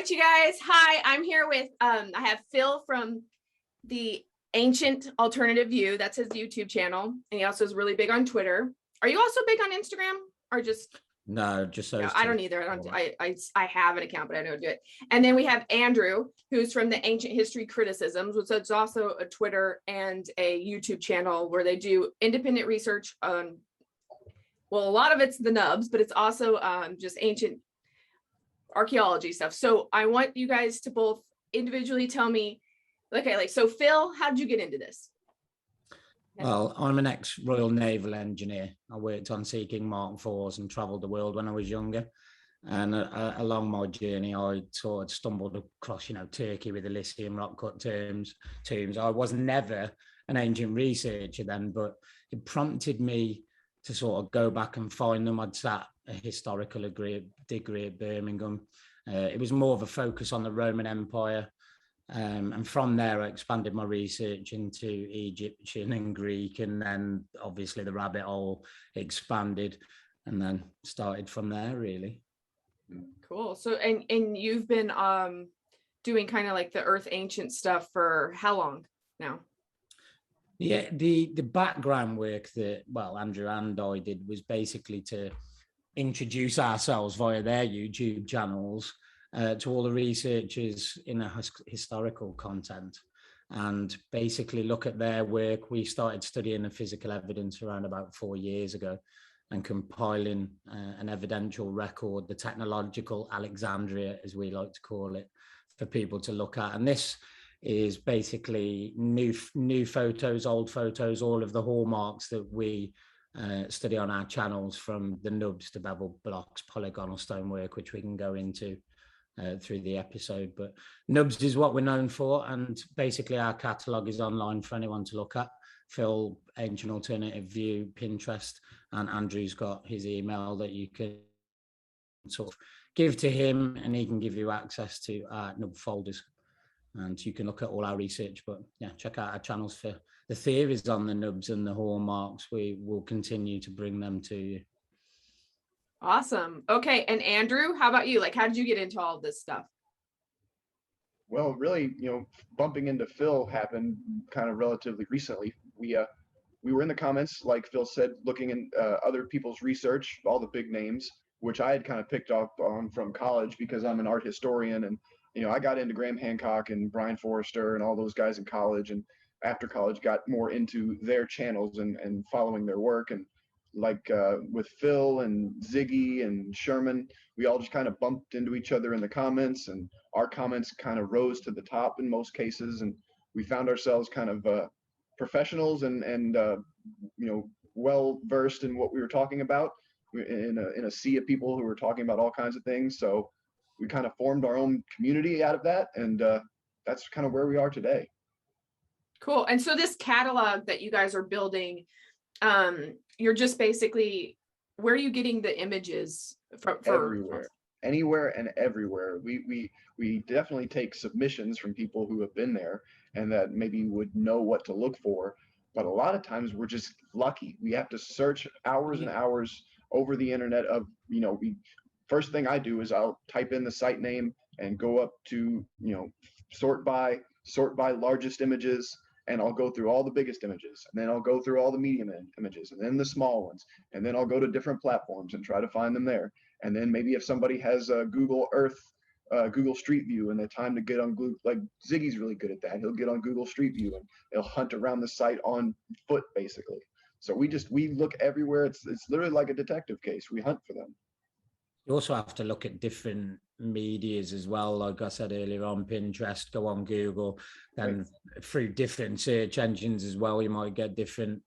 right, you guys. Hi, I'm here with I have Phil from the Ancient Alternative View. That's his YouTube channel, and he also is really big on Twitter. Are you also big on Instagram, or just? No, just those. No, I don't either. I have an account, but I don't do it. And then we have Andrew, who's from the Ancient History Criticisms, which is also a Twitter and a YouTube channel where they do independent research on. Well, a lot of it's the nubs, but it's also just ancient archaeology stuff. So I want you guys to both individually tell me, okay, so Phil, how did you get into this? Well, I'm an ex-Royal Naval engineer. I worked on Sea Mark IVs and travelled the world when I was younger. And along my journey, I sort of stumbled across, Turkey with the Elysium rock cut tombs. I was never an ancient researcher then, but it prompted me to sort of go back and find them. I'd sat a historical degree at Birmingham. It was more of a focus on the Roman Empire. And from there, I expanded my research into Egyptian and Greek, and then obviously the rabbit hole expanded, and then started from there, really. Cool. So, and you've been doing kind of like the Earth Ancient stuff for how long now? Yeah, the background work that, Andrew and I did was basically to introduce ourselves via their YouTube channels to all the researchers in a historical content, and basically look at their work. We started studying the physical evidence around about 4 years ago and compiling an evidential record, the technological Alexandria, as we like to call it, for people to look at. And this is basically new photos, old photos, all of the hallmarks that we study on our channels, from the nubs to bevel blocks, polygonal stonework, which we can go into through the episode. But nubs is what we're known for, and basically our catalogue is online for anyone to look at. Phil, Ancient Alternative View, Pinterest, and Andrew's got his email that you can sort of give to him, and he can give you access to our nub folders. And you can look at all our research, but yeah, check out our channels for the theories on the nubs and the hallmarks. We will continue to bring them to you. Awesome. Okay. And Andrew, how about you? Like, how did you get into all of this stuff? Well, really, bumping into Phil happened kind of relatively recently. We were in the comments, like Phil said, looking in other people's research, all the big names, which I had kind of picked up on from college because I'm an art historian, and I got into Graham Hancock and Brian Forrester and all those guys in college, and after college got more into their channels and following their work. And like with Phil and Ziggy and Sherman, we all just kind of bumped into each other in the comments, and our comments kind of rose to the top in most cases, and we found ourselves kind of professionals and well versed in what we were talking about in a sea of people who were talking about all kinds of things. So we kind of formed our own community out of that, and that's kind of where we are today. Cool. And so this catalog that you guys are building, you're just basically, where are you getting the images from? Everywhere, anywhere and everywhere. We definitely take submissions from people who have been there and that maybe would know what to look for, but a lot of times we're just lucky. We have to search hours and hours over the internet of, first thing I do is I'll type in the site name and go up to, sort by largest images, and I'll go through all the biggest images, and then I'll go through all the medium images, and then the small ones, and then I'll go to different platforms and try to find them there. And then maybe if somebody has a Google Earth, Google Street View, and the time to get on Google, like Ziggy's really good at that. He'll get on Google Street View and he'll hunt around the site on foot, basically. So we look everywhere. It's literally like a detective case. We hunt for them. You also have to look at different medias as well. Like I said earlier, on Pinterest, go on Google, then through different search engines as well, you might get different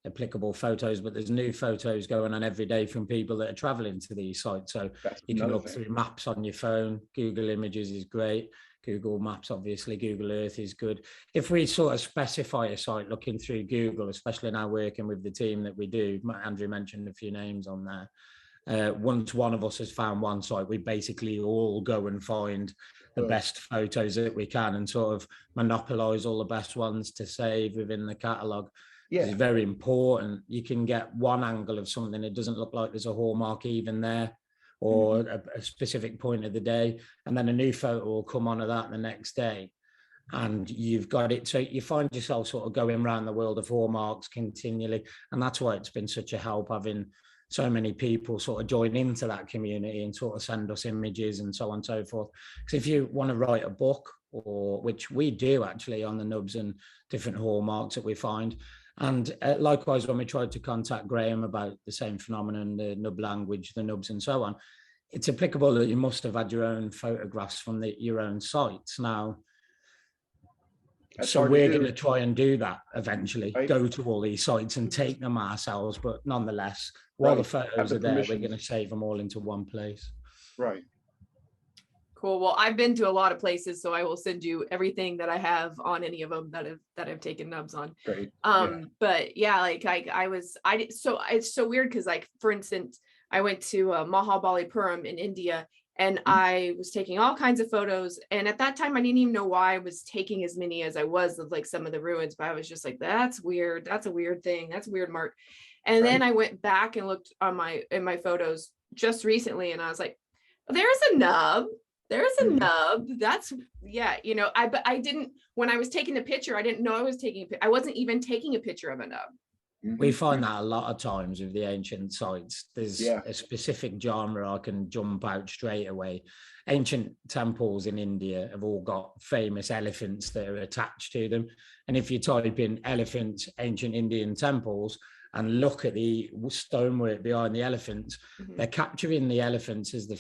applicable photos, but there's new photos going on every day from people that are traveling to these sites. So you can look through maps on your phone. Google Images is great. Google Maps, obviously, Google Earth is good. If we sort of specify a site looking through Google, especially now working with the team that we do, Andrew mentioned a few names on there. Once one of us has found one site, we basically all go and find the best photos that we can and sort of monopolize all the best ones to save within the catalogue. Yeah, it's very important. You can get one angle of something, it doesn't look like there's a hallmark even there, or a specific point of the day, and then a new photo will come on of that the next day. And you've got it. So you find yourself sort of going around the world of hallmarks continually. And that's why it's been such a help having so many people sort of join into that community and sort of send us images and so on and so forth. Because if you want to write a book, or which we do actually on the nubs and different hallmarks that we find. And likewise, when we tried to contact Graham about the same phenomenon, the nub language, the nubs and so on, it's applicable that you must have had your own photographs from your own sites. Now, so we're going to try and do that eventually, right? Go to all these sites and take them ourselves, but nonetheless, while the photos are there, we're going to save them all into one place. Right. Cool. Well, I've been to a lot of places, so I will send you everything that I have on any of them that I've taken nubs on. Great. But yeah, like so it's so weird because, like, for instance, I went to Mahabalipuram in India, and I was taking all kinds of photos. And at that time, I didn't even know why I was taking as many as I was of like some of the ruins, but I was just like, that's weird. That's a weird thing. That's a weird mark. And then I went back and looked on my photos just recently, and I was like, there's a nub. There's a nub. That's, yeah, you know, but I didn't, when I was taking the picture, I didn't know I was I wasn't even taking a picture of a nub. We find that a lot of times with the ancient sites. There's a specific genre I can jump out straight away. Ancient temples in India have all got famous elephants that are attached to them. And if you type in elephants, ancient Indian temples, and look at the stonework behind the elephants, they're capturing the elephants as the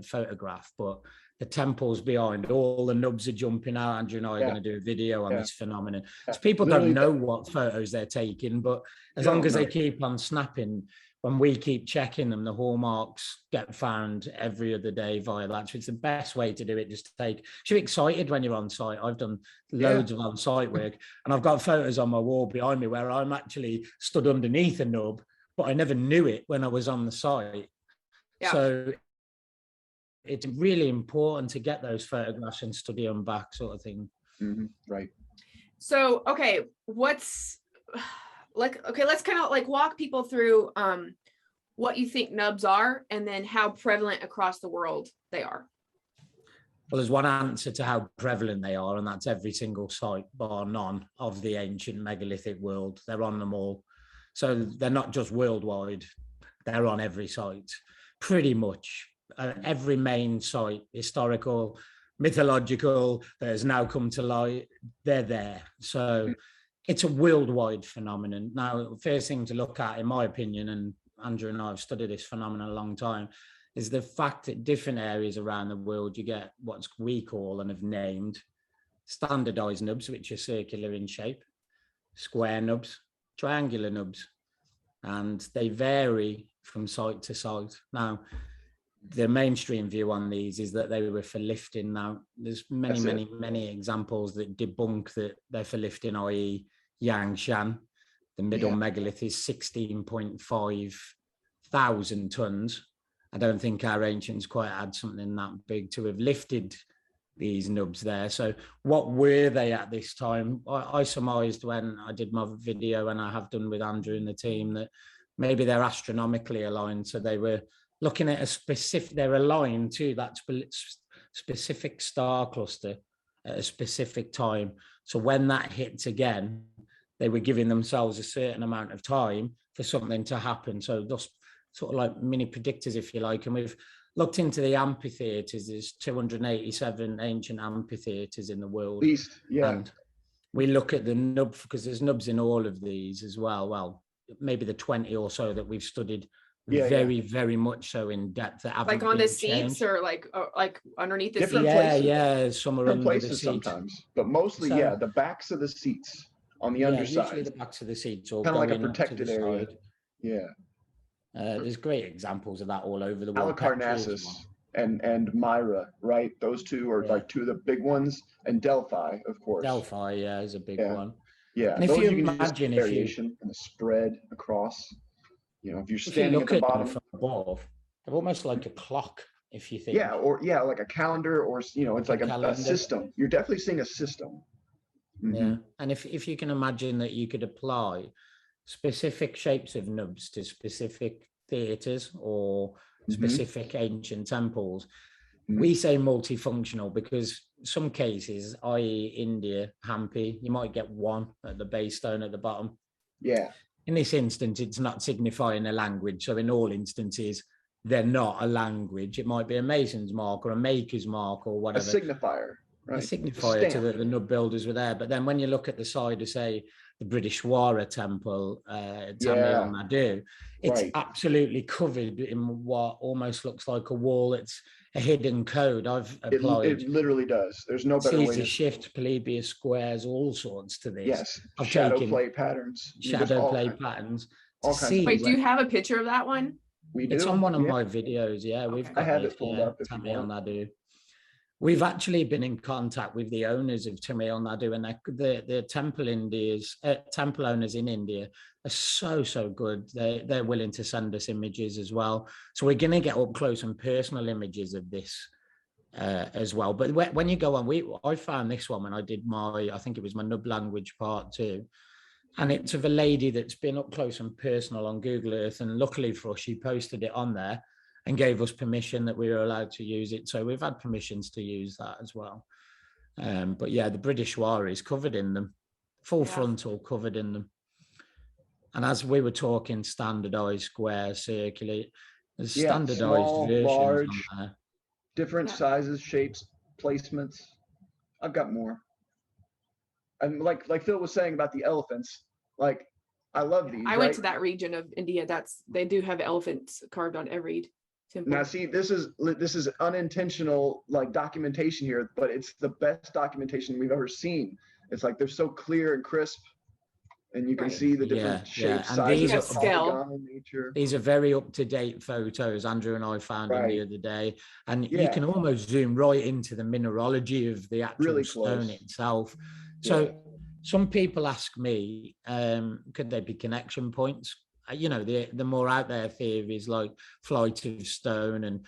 photograph, but the temples behind, all the nubs are jumping out. Andrew and I are going to do a video on this phenomenon. So people don't know what photos they're taking, but as long as they keep on snapping, when we keep checking them, the hallmarks get found every other day via that. So it's the best way to do it. Just to take, you're excited when you're on site. I've done loads of on-site work, and I've got photos on my wall behind me where I'm actually stood underneath a nub, but I never knew it when I was on the site. Yeah. So it's really important to get those photographs and study them back, sort of thing. Right. So, okay, let's kind of like walk people through what you think nubs are, and then how prevalent across the world they are. Well, there's one answer to how prevalent they are, and that's every single site, bar none, of the ancient megalithic world. They're on them all. So they're not just worldwide, they're on every site, pretty much. Every main site, historical, mythological, that has now come to light, they're there. So it's a worldwide phenomenon. Now, first thing to look at, in my opinion, and Andrew and I have studied this phenomenon a long time, is the fact that different areas around the world, you get what we call and have named standardized nubs, which are circular in shape, square nubs, triangular nubs, and they vary from site to site. Now, the mainstream view on these is that they were for lifting. Now, there's many examples that debunk that they're for lifting, i.e. Yangshan. The middle megalith is 16.5 thousand tons. I don't think our ancients quite had something that big to have lifted these nubs there. So what were they at this time? I surmised when I did my video, and I have done with Andrew and the team, that maybe they're astronomically aligned. So they were looking at they're aligned to that specific star cluster at a specific time. So when that hits again, they were giving themselves a certain amount of time for something to happen. So those sort of like mini predictors, if you like. And we've looked into the amphitheaters. There's 287 ancient amphitheaters in the world. And we look at the nub, because there's nubs in all of these as well. Well, maybe the 20 or so that we've studied very much so in depth. That like on the seats, or like underneath the different seats. places. Some are different under places the seats sometimes, but mostly the backs of the seats on the underside. Usually the backs of the seats, or kind of like a protected area. Side. There's great examples of that all over the world. Halicarnassus and Myra, right? Those two are like two of the big ones, and Delphi, of course. Delphi, is a big one. Yeah, and if you imagine variation and the spread across, you know, if you're standing at the bottom from above, they're almost like a clock, if you think. Like a calendar, or you know, it's like a system. You're definitely seeing a system. Yeah, and if you can imagine that you could apply specific shapes of nubs to specific theaters or specific ancient temples. Mhm. We say multifunctional because some cases, i.e. India, Hampi, you might get one at the base stone at the bottom. Yeah. In this instance, it's not signifying a language. So in all instances, they're not a language. It might be a mason's mark or a maker's mark or A whatever. signifier, A right? signifier to Stamp. the nub builders were there. But then when you look at the side of, say, the British Wara temple, Tamil Nadu, it's Right. absolutely covered in what almost looks like a wall. It's a hidden code. I've applied It literally does. There's no better way Caesar to. shift, Polybius squares, all sorts to this. Yes. I've Shadow taken play patterns. I mean, there's shadow all play kind- patterns to all kinds of see. Wait, do where- you have a picture of that one? We do. It's on one of Yeah. my videos. Yeah, we've Okay. got I have this, it pulled yeah, up if you Tamil want. Nadu. We've actually been in contact with the owners of Tamil Nadu, and the temple owners in India are so good. They're willing to send us images as well. So we're going to get up close and personal images of this as well. But when you go on, I found this one when I did I think it was my Nub language part 2. And it's of a lady that's been up close and personal on Google Earth. And luckily for us, she posted it on there and gave us permission that we were allowed to use it. So we've had permissions to use that as well. But yeah, the British Wara is covered in them, full frontal covered in them. And as we were talking, standardized, square, circular, there's standardized small, versions large, on there. different sizes, shapes, placements. I've got more. And like Phil was saying about the elephants, like I love these. I went to that region of India. They do have elephants carved on every temple. Now, see, this is unintentional like documentation here, but it's the best documentation we've ever seen. It's like they're so clear and crisp, and you can see the different shapes, And sizes, these of polygonal nature. These are very up-to-date photos. Andrew and I found them the other day, and you can almost zoom right into the mineralogy of the actual stone itself. So some people ask me, could they be connection points? The more out there theories like flight of stone and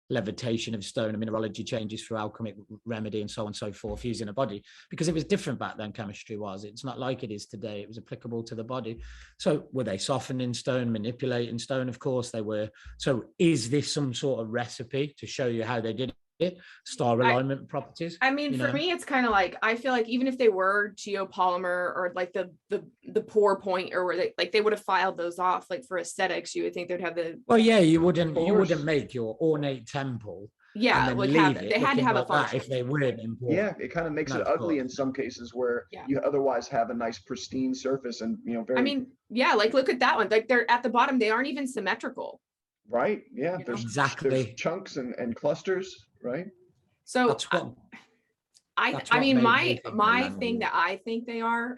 levitation of stone and mineralogy changes through alchemic remedy and so on and so forth using a body, because it was different back then. Chemistry was, it's not like it is today. It was applicable to the body. So were they softening stone, manipulating stone? Of course they were. So is this some sort of recipe to show you how they did it? Star alignment properties? I mean, for me, it's kind of like, I feel like even if they were geopolymer or like the pour point, or where they would have filed those off, like for aesthetics, you would think they'd have the. Well, yeah, you wouldn't make your ornate temple. Yeah, and like leave they had to have a function if they weren't important. Yeah, it kind of makes it ugly in some cases where you otherwise have a nice pristine surface and very. I mean, yeah, like look at that one. Like they're at the bottom, they aren't even symmetrical. Right. Yeah. There's chunks and clusters. Right. So that's what. I mean, my thing that I think they are.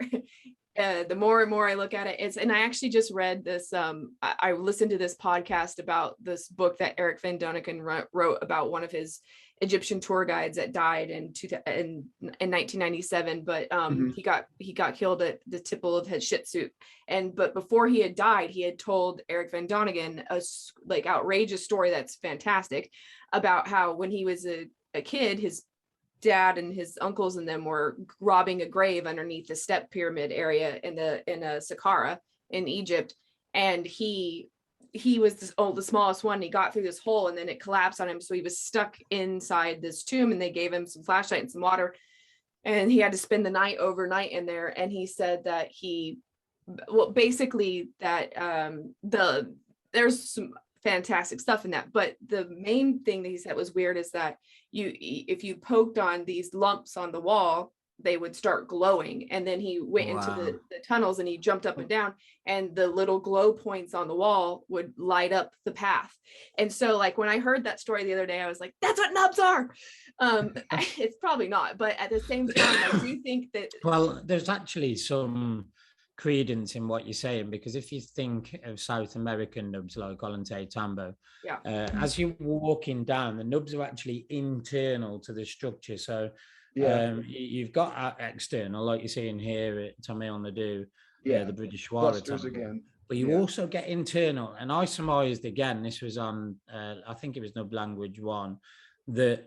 The more and more I look at it, and I actually just read this. I listened to this podcast about this book that Eric Van Doniken wrote about one of his Egyptian tour guides that died in 1997. But he got killed at the tipple of his shit suit. But before he had died, he had told Eric Van Doniken a like outrageous story that's fantastic about how when he was a kid, his dad and his uncles and them were robbing a grave underneath the step pyramid area in Saqqara in Egypt, and he was the smallest one. He got through this hole and then it collapsed on him, so he was stuck inside this tomb, and they gave him some flashlight and some water, and he had to spend the night overnight in there. And he said that there's some fantastic stuff in that, but the main thing that he said was weird is that if you poked on these lumps on the wall, they would start glowing. And then he went into the tunnels and he jumped up and down, and the little glow points on the wall would light up the path. And so like when I heard that story the other day, I was like, that's what nubs are. It's probably not, but at the same time, I do think that there's actually some credence in what you're saying, because if you think of South American nubs like Ollantay Tambo, as you're walking down, the nubs are actually internal to the structure. So you've got external, like you're seeing here at Tamil Nadu, the British Wara again, but you also get internal. And I surmised again, this was on I think it was Nub Language 1, the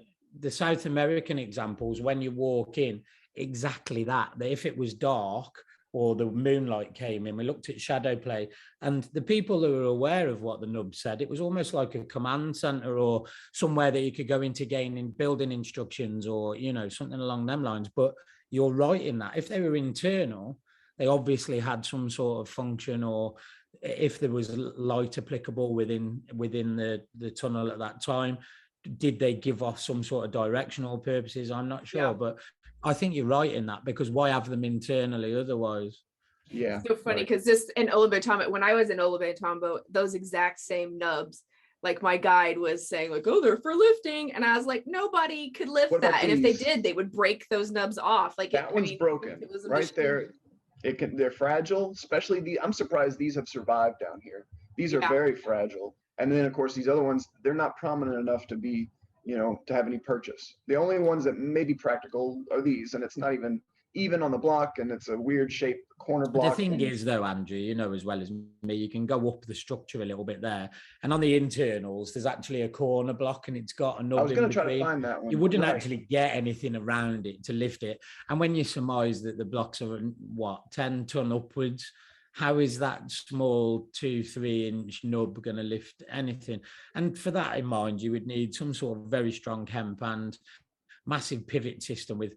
South American examples, when you walk in, exactly that if it was dark, or the moonlight came in. We looked at shadow play, and the people who were aware of what the nub said, it was almost like a command center or somewhere that you could go into gaining building instructions or, you know, something along them lines. But you're right in that if they were internal, they obviously had some sort of function, or if there was light applicable within the tunnel at that time, did they give off some sort of directional purposes? I'm not sure, but I think you're right in that, because why have them internally otherwise? Yeah. So funny, because this in Olobatombo, when I was in Olobatombo, those exact same nubs, like my guide was saying, like, oh, they're for lifting, and I was like, nobody could lift that, and if they did, they would break those nubs off. Like that one's broken right there. They're fragile, especially I'm surprised these have survived down here. These are very fragile. And then of course these other ones, they're not prominent enough to be, you know, to have any purchase. The only ones that may be practical are these, and it's not even on the block, and it's a weird shape corner block. The thing is though, Andrew, you know as well as me, you can go up the structure a little bit there, and on the internals there's actually a corner block, and it's got a nub. I was going to try to find that one. You wouldn't actually get anything around it to lift it, and when you surmise that the blocks are what 10 ton upwards, how is that small 2-3 inch nub going to lift anything? And for that in mind, you would need some sort of very strong hemp and massive pivot system with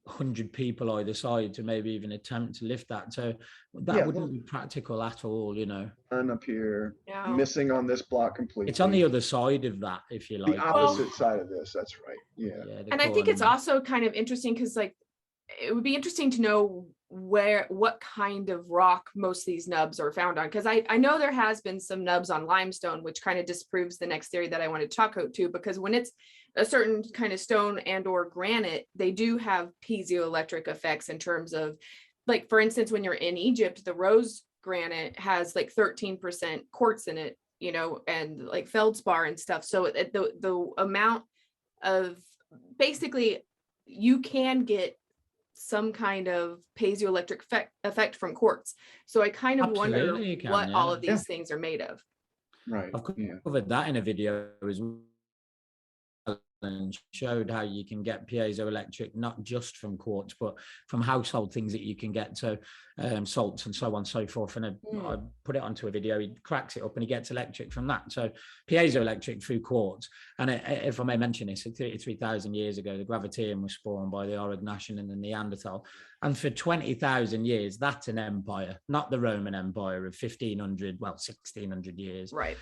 100 people either side to maybe even attempt to lift that. So that wouldn't be practical at all, you know. And up here, missing on this block completely. It's on the other side of that, if you like. The opposite side of this, that's right. Yeah. And I think it's also kind of interesting because, like, it would be interesting to know what kind of rock most of these nubs are found on, because I know there has been some nubs on limestone, which kind of disproves the next theory that I wanted to talk about too, because when it's a certain kind of stone and or granite, they do have piezoelectric effects in terms of, like, for instance, when you're in Egypt, the rose granite has like 13% quartz in it, you know, and like feldspar and stuff. So the amount of, basically you can get some kind of piezoelectric effect from quartz. So I kind of wonder what all of these things are made of. Right. I've covered that in a video as well, and showed how you can get piezoelectric not just from quartz but from household things that you can get, so salts and so on and so forth. And I put it onto a video. He cracks it up and he gets electric from that. So piezoelectric through quartz. And if I may mention this, 33,000 years ago the gravitium was spawned by the Aurignacian and the Neanderthal, and for 20,000 years that's an empire, not the Roman Empire of 1600 years. Right.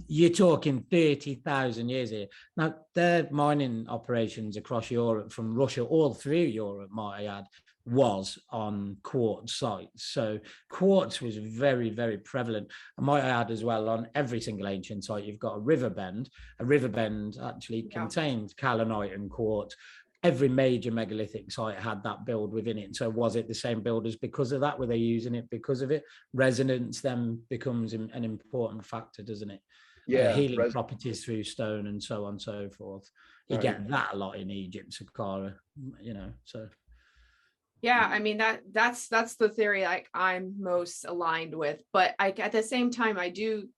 You're talking 30,000 years here. Now, their mining operations across Europe, from Russia all through Europe, might I add, was on quartz sites. So quartz was very, very prevalent. I might add as well, on every single ancient site, you've got a river bend. A river bend actually contained kaolinite and quartz. Every major megalithic site had that build within it. So was it the same builders because of that? Were they using it because of it? Resonance then becomes an important factor, doesn't it? Yeah. Healing properties through stone and so on and so forth. You get that a lot in Egypt, Saqqara, you know, so. Yeah, I mean, that's the theory like I'm most aligned with, but at the same time, I do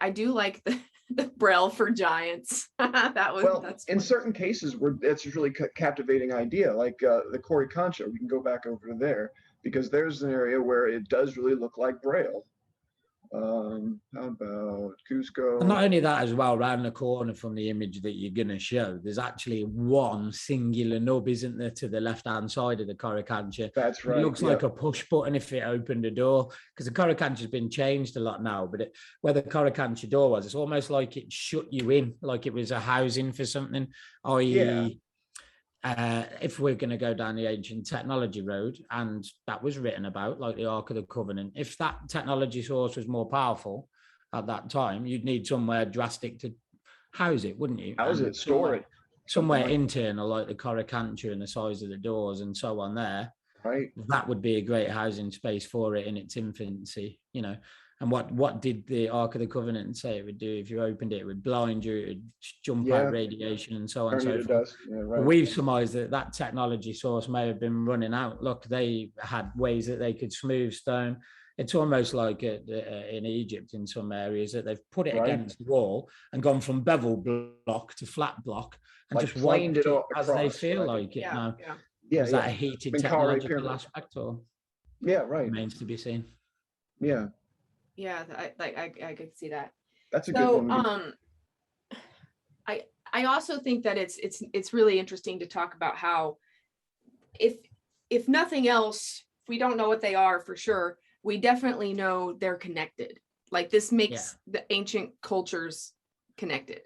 like the Braille for giants. That's in certain cases where that's a really captivating idea, like the Kori Concha. We can go back over there because there's an area where it does really look like Braille. How about Cusco? And not only that as well, around the corner from the image that you're going to show, there's actually one singular nub, isn't there, to the left-hand side of the Coricancha? That's right. It looks like a push button if it opened a door, because the Coricancha has been changed a lot now, but where the Coricancha door was, it's almost like it shut you in, like it was a housing for something, i.e., if we're going to go down the ancient technology road, and that was written about, like the Ark of the Covenant, if that technology source was more powerful at that time, you'd need somewhere drastic to house it, wouldn't you? House it, store it. Somewhere internal, like the Coricancha and the size of the doors and so on there. Right. That would be a great housing space for it in its infancy, you know. And what did the Ark of the Covenant say it would do? If you opened it, it would blind you, it would jump out radiation and so on and so forth. Right. We've surmised that technology source may have been running out. Look, they had ways that they could smooth stone. It's almost like in Egypt in some areas that they've put it against the wall and gone from bevel block to flat block and like just wind it across, as they feel like it now. Yeah. Is that a heated technological aspect or? Yeah, right. Remains to be seen. Yeah, Yeah, I could see that. that's a good So one. I also think that it's really interesting to talk about how if nothing else, if we don't know what they are for sure, we definitely know they're connected. Like this makes the ancient cultures connected.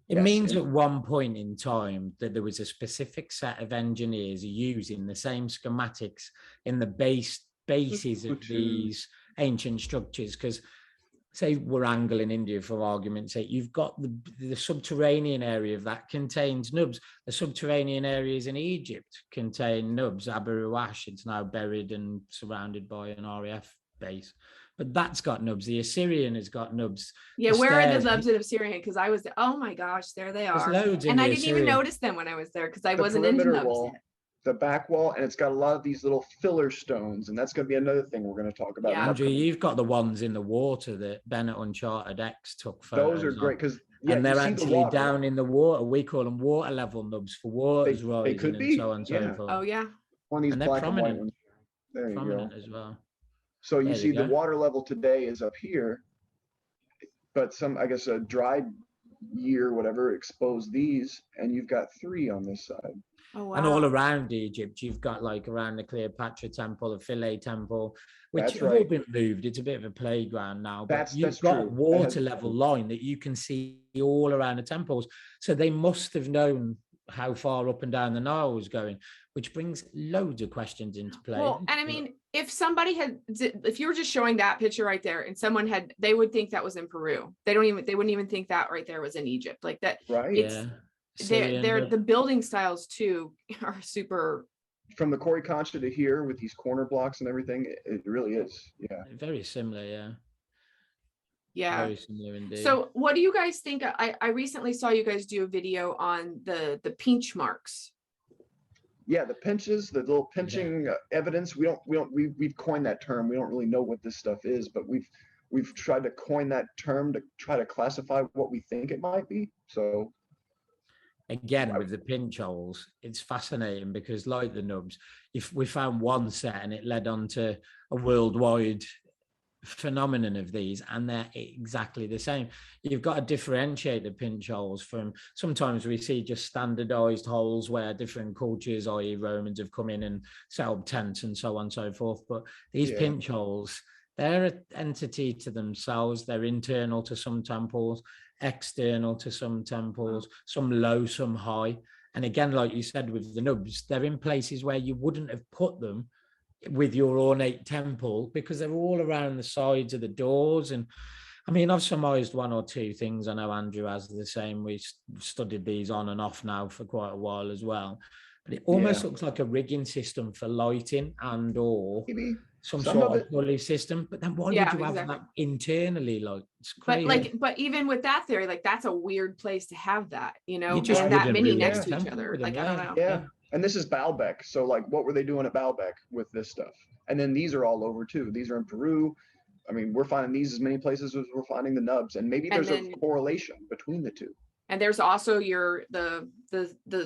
It Yes, means and- at one point in time that there was a specific set of engineers using the same schematics in the bases of these ancient structures. Because say Warangal in India, for argument's sake, you've got the subterranean area of that contains nubs. The subterranean areas in Egypt contain nubs. Abu Ruash, it's now buried and surrounded by an RAF base. But that's got nubs. The Assyrian has got nubs. Yeah, The where are the stairs- nubs in Assyrian? Because I was, oh my gosh, there they There's are. loads in And the I didn't even Assyrian. notice them when I was there because I The wasn't into perimeter nubs wall, yet. the back wall, and it's got a lot of these little filler stones, and that's going to be another thing we're going to talk about. Yeah. in Andrew, upcoming- you've got the ones in the water that Bennett Uncharted X took photos Those are great of. because And they're you see the actually water. down in the water. We call them water level nubs for waters rising could and be, so on and so yeah. forth. Oh yeah. One of these And they're black and white prominent. ones. There you go. Prominent as well. So you There see you the go. water level today is up here, but some, I guess, a dry year, whatever, exposed these, and you've got 3 on this side. Oh wow. And all around Egypt, you've got like around the Cleopatra temple, the Philae temple, which That's have all right. been moved. It's a bit of a playground now, but That's you've got true. water level line that you can see all around the temples. So they must have known how far up and down the Nile was going, which brings loads of questions into play. Well, and I mean, if somebody if you were just showing that picture right there and someone had, they would think that was in Peru. They wouldn't even think that right there was in Egypt. Like that, Right. it's, they're the building styles too are super. From the Corey Concha to here with these corner blocks and everything, it really is. Yeah. Very similar, yeah. Yeah. Very similar indeed. So what do you guys think? I recently saw you guys do a video on the pinch marks. Yeah, the pinches, the little pinching evidence. We've coined that term. We don't really know what this stuff is, but we've tried to coin that term to try to classify what we think it might be. So again, with the pinch holes, it's fascinating because like the nubs, if we found one set and it led on to a worldwide phenomenon of these, and they're exactly the same. You've got to differentiate the pinch holes from, sometimes we see just standardized holes where different cultures, i.e. Romans, have come in and set up tents and so on and so forth. But these pinch holes, they're an entity to themselves. They're internal to some temples, external to some temples, some low, some high. And again, like you said with the nubs, they're in places where you wouldn't have put them with your ornate temple because they're all around the sides of the doors. And I mean, I've surmised 1 or 2 things. I know Andrew has the same. We studied these on and off now for quite a while as well. But it almost looks like a rigging system for lighting and or maybe some some sort of of pulley system. But then why would you have that internally? Like, it's crazy. But even with that theory, like that's a weird place to have that, you know, You just and that wouldn't many really next have to each temple other. with them, Like, I don't know. Yeah. And this is Baalbek. So like, what were they doing at Baalbek with this stuff? And then these are all over too. These are in Peru. I mean, we're finding these as many places as we're finding the nubs, and maybe there's a correlation between the two. And there's also the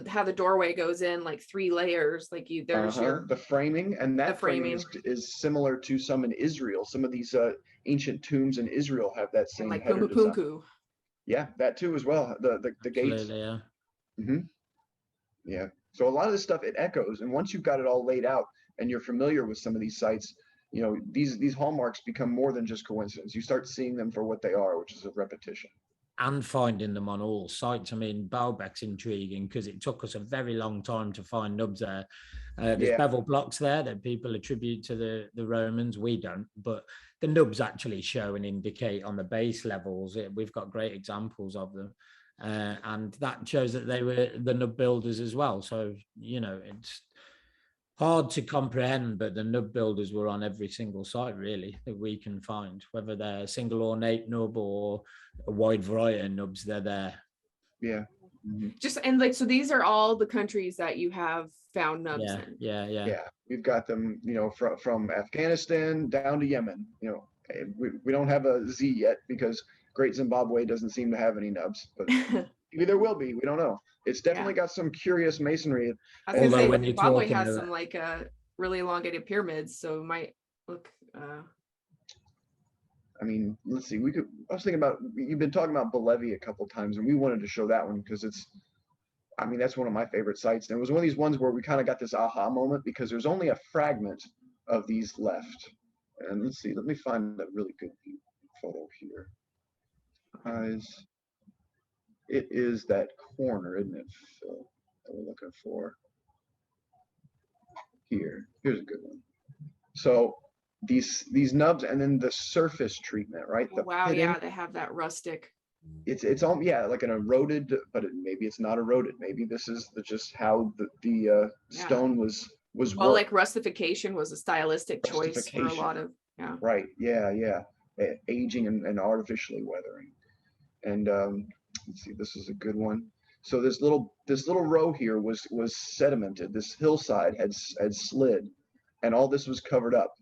how the doorway goes in, like 3 layers. Like there's the framing, and that framing is similar to some in Israel. Some of these ancient tombs in Israel have that same like header Pumpu design. Punku. Yeah, that too as well. The gates. Yeah. Yeah. So a lot of this stuff, it echoes, and once you've got it all laid out and you're familiar with some of these sites, you know, these hallmarks become more than just coincidence. You start seeing them for what they are, which is a repetition. And finding them on all sites. I mean, Baalbek's intriguing because it took us a very long time to find nubs there. There's bevel blocks there that people attribute to the Romans. We don't, but the nubs actually show and indicate on the base levels. We've got great examples of them. And that shows that they were the nub builders as well. So, you know, it's hard to comprehend, but the nub builders were on every single site really that we can find, whether they're a single ornate nub or a wide variety of nubs, they're there. Yeah. Just, and like, so these are all the countries that you have found nubs in. Yeah. We've got them, you know, from Afghanistan down to Yemen. You know, we don't have a Z yet because Great Zimbabwe doesn't seem to have any nubs, but maybe there will be. We don't know. It's definitely got some curious masonry. I was gonna Although say, when you're Zimbabwe talking has about- some like really elongated pyramids, so it might look I mean, let's see. I was thinking about, you've been talking about Bellevue a couple times, and we wanted to show that one because I mean, that's one of my favorite sites. And it was one of these ones where we kind of got this aha moment because there's only a fragment of these left. And let's see, let me find a really good photo here. Guys, it is that corner, isn't it, Phil, that we're looking for? Here's a good one. So these nubs, and then the surface treatment, right? The wow, pitting, yeah, they have that rustic. it's all, yeah, like an eroded, but maybe it's not eroded. Maybe this is just how the stone was well, worked. like rustification was a stylistic choice for a lot of, yeah. Right, yeah, aging and artificially weathering. And let's see, this is a good one. So this little row here was sedimented. This hillside had slid, and all this was covered up.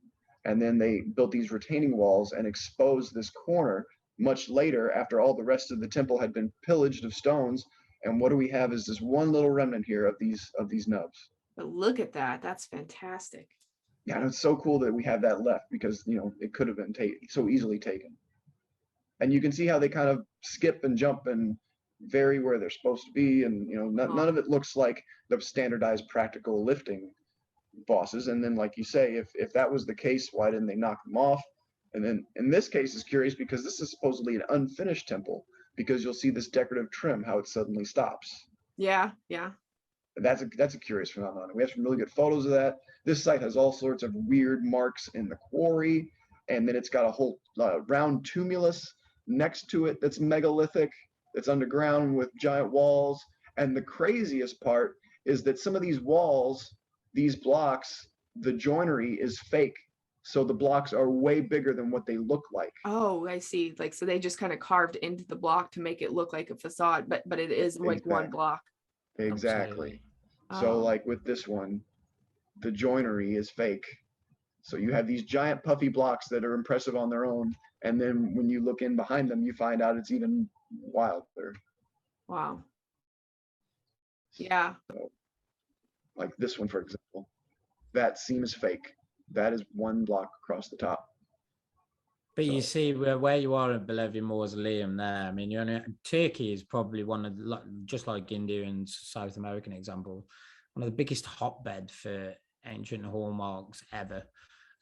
And then they built these retaining walls and exposed this corner much later, after all the rest of the temple had been pillaged of stones. And what do we have is this one little remnant here of these nubs. But look at that, that's fantastic. Yeah, and it's so cool that we have that left, because it could have been so easily taken. And you can see how they kind of skip and jump and vary where they're supposed to be, and none of it looks like the standardized practical lifting bosses. And then, like you say, if that was the case, why didn't they knock them off? And then in this case, it's curious because this is supposedly an unfinished temple, because you'll see this decorative trim, how it suddenly stops. Yeah. That's a curious phenomenon. We have some really good photos of that. This site has all sorts of weird marks in the quarry, and then it's got a whole round tumulus next to it that's megalithic, that's underground with giant walls. And the craziest part is that some of these walls, these blocks, the joinery is fake. So the blocks are way bigger than what they look like. Oh, I see. Like, so they just kind of carved into the block to make it look like a facade, but it is like one block. Exactly. Oh. So like with this one, the joinery is fake. So you have these giant puffy blocks that are impressive on their own. And then when you look in behind them, you find out it's even wilder. Wow. Yeah. So, like this one, for example, that seam is fake. That is one block across the top. But you see where you are at Bellevue Mausoleum there. I mean, Turkey is probably one of the, just like India and South American example, one of the biggest hotbed for ancient hallmarks ever.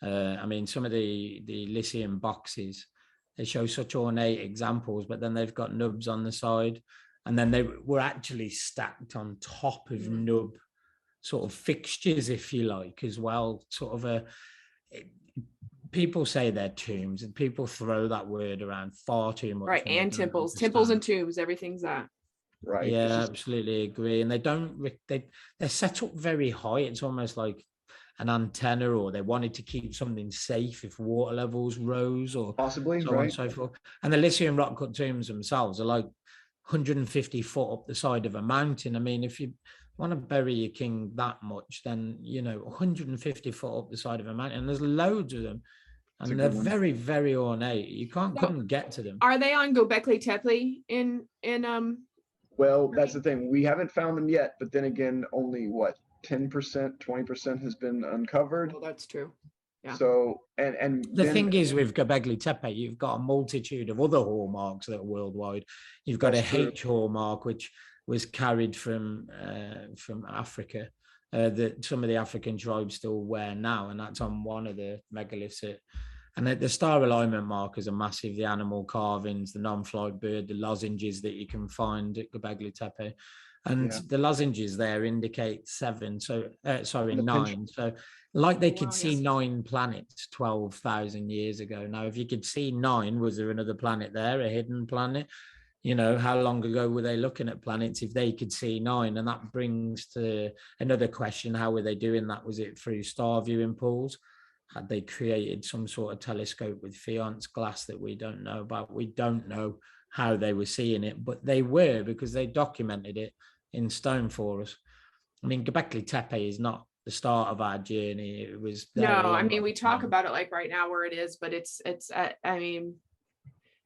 I mean, some of the Lycian boxes, they show such ornate examples, but then they've got nubs on the side, and then they were actually stacked on top of nub sort of fixtures, if you like, as well. Sort of people say they're tombs, and people throw that word around far too much. Right, and temples and tombs, everything's that. Right. Yeah, absolutely agree. And they're set up very high. It's almost like an antenna, or they wanted to keep something safe if water levels rose, or possibly, so right? on and so forth. And the Lycian rock cut tombs themselves are like 150 foot up the side of a mountain. I mean, if you want to bury your king that much, then 150 foot up the side of a mountain, and there's loads of them, and they're very, very ornate. You couldn't get to them. Are they on Göbekli Tepe in Well, that's the thing. We haven't found them yet, but then again, only 10%, 20% has been uncovered. Well, that's true. Yeah. So, and the thing is, with Göbekli Tepe, you've got a multitude of other hallmarks that are worldwide. You've got a H hallmark, which was carried from Africa, that some of the African tribes still wear now, and that's on one of the megaliths. And the star alignment markers are massive. The animal carvings, the non-flight bird, the lozenges that you can find at Göbekli Tepe. And the lozenges there indicate 9. So like they could see 9 planets 12,000 years ago. Now, if you could see 9, was there another planet there, a hidden planet? How long ago were they looking at planets if they could see 9? And that brings to another question. How were they doing that? Was it through star viewing pools? Had they created some sort of telescope with Faience glass that we don't know about? We don't know how they were seeing it, but they were, because they documented it in stone for us. I mean, Göbekli Tepe is not the start of our journey. It was no. I mean, we talk about it like right now where it is, but it's. I mean,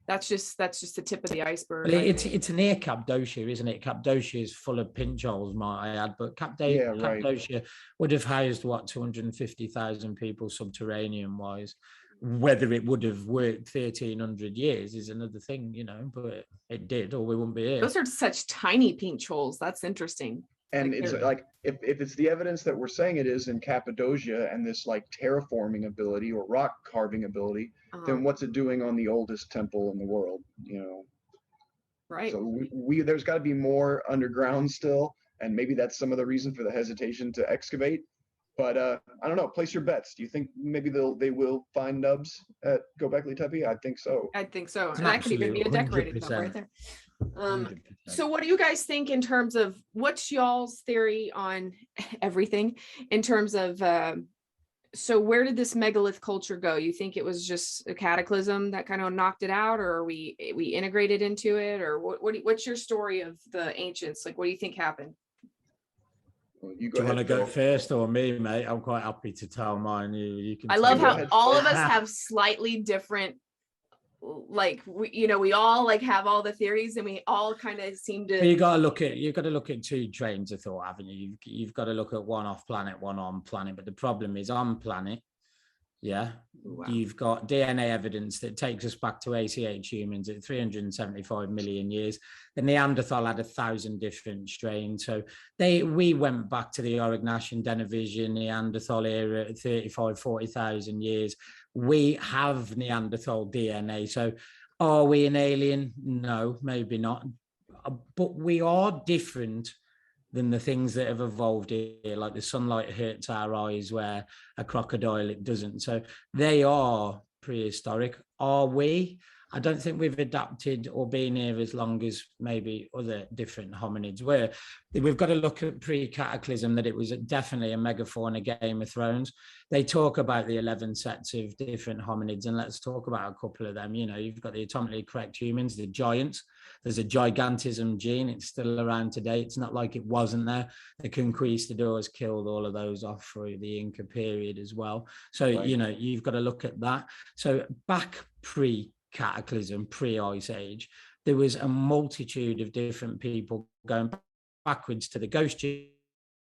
That's just the tip of the iceberg. Well, I think. it's near Cappadocia, isn't it? Cappadocia is full of pinch holes, might I add. But Yeah, right. Cappadocia would have housed, what, 250,000 people subterranean-wise. Whether it would have worked 1,300 years is another thing, you know, but it did, or we wouldn't be here. Those are such tiny pinch holes. That's interesting. And Like, it's they're- like if it's the evidence that we're saying it is in Cappadocia and this like terraforming ability or rock carving ability, then what's it doing on the oldest temple in the world? You know, right. so we there's got to be more underground still, and maybe that's some of the reason for the hesitation to excavate. But I don't know. Place your bets. Do you think maybe they will find nubs at Göbekli Tepe? I think so. I think so. It's And an that could even be a absolute decorated nub right 100%. there. 100%. So what do you guys think in terms of what's y'all's theory on everything in terms of so where did this megalith culture go? You think it was just a cataclysm that kind of knocked it out, or are we integrated into it, or what's your story of the ancients? Like, what do you think happened? Well, you Do you want to Phil. go first or me, mate? I'm quite happy to tell mine. You can. I tell love me. Go how ahead. all of us have slightly different, like we all like have all the theories, and we all kind of seem to. But you've got to look at two trains of thought, haven't you? You've got to look at one off planet, one on planet. But the problem is on planet, yeah, Wow. you've got DNA evidence that takes us back to ACH humans at 375 million years. The Neanderthal had 1,000 different strains. So we went back to the Aurignacian, Denisovans, Neanderthal era at 35, 40,000 years. We have Neanderthal DNA. So are we an alien? No, maybe not. But we are different than the things that have evolved here, like the sunlight hurts our eyes where a crocodile, it doesn't. So they are prehistoric. Are we? I don't think we've adapted or been here as long as maybe other different hominids were. We've got to look at pre-cataclysm, that it was definitely a megafauna Game of Thrones. They talk about the 11 sets of different hominids, and let's talk about a couple of them. You know, you've got the atomically correct humans, the giants. There's a gigantism gene. It's still around today. It's not like it wasn't there. The conquistadors killed all of those off through the Inca period as well. So, Right. you know, you've got to look at that. So back pre-cataclysm, pre-ice age, there was a multitude of different people going backwards to the ghost gene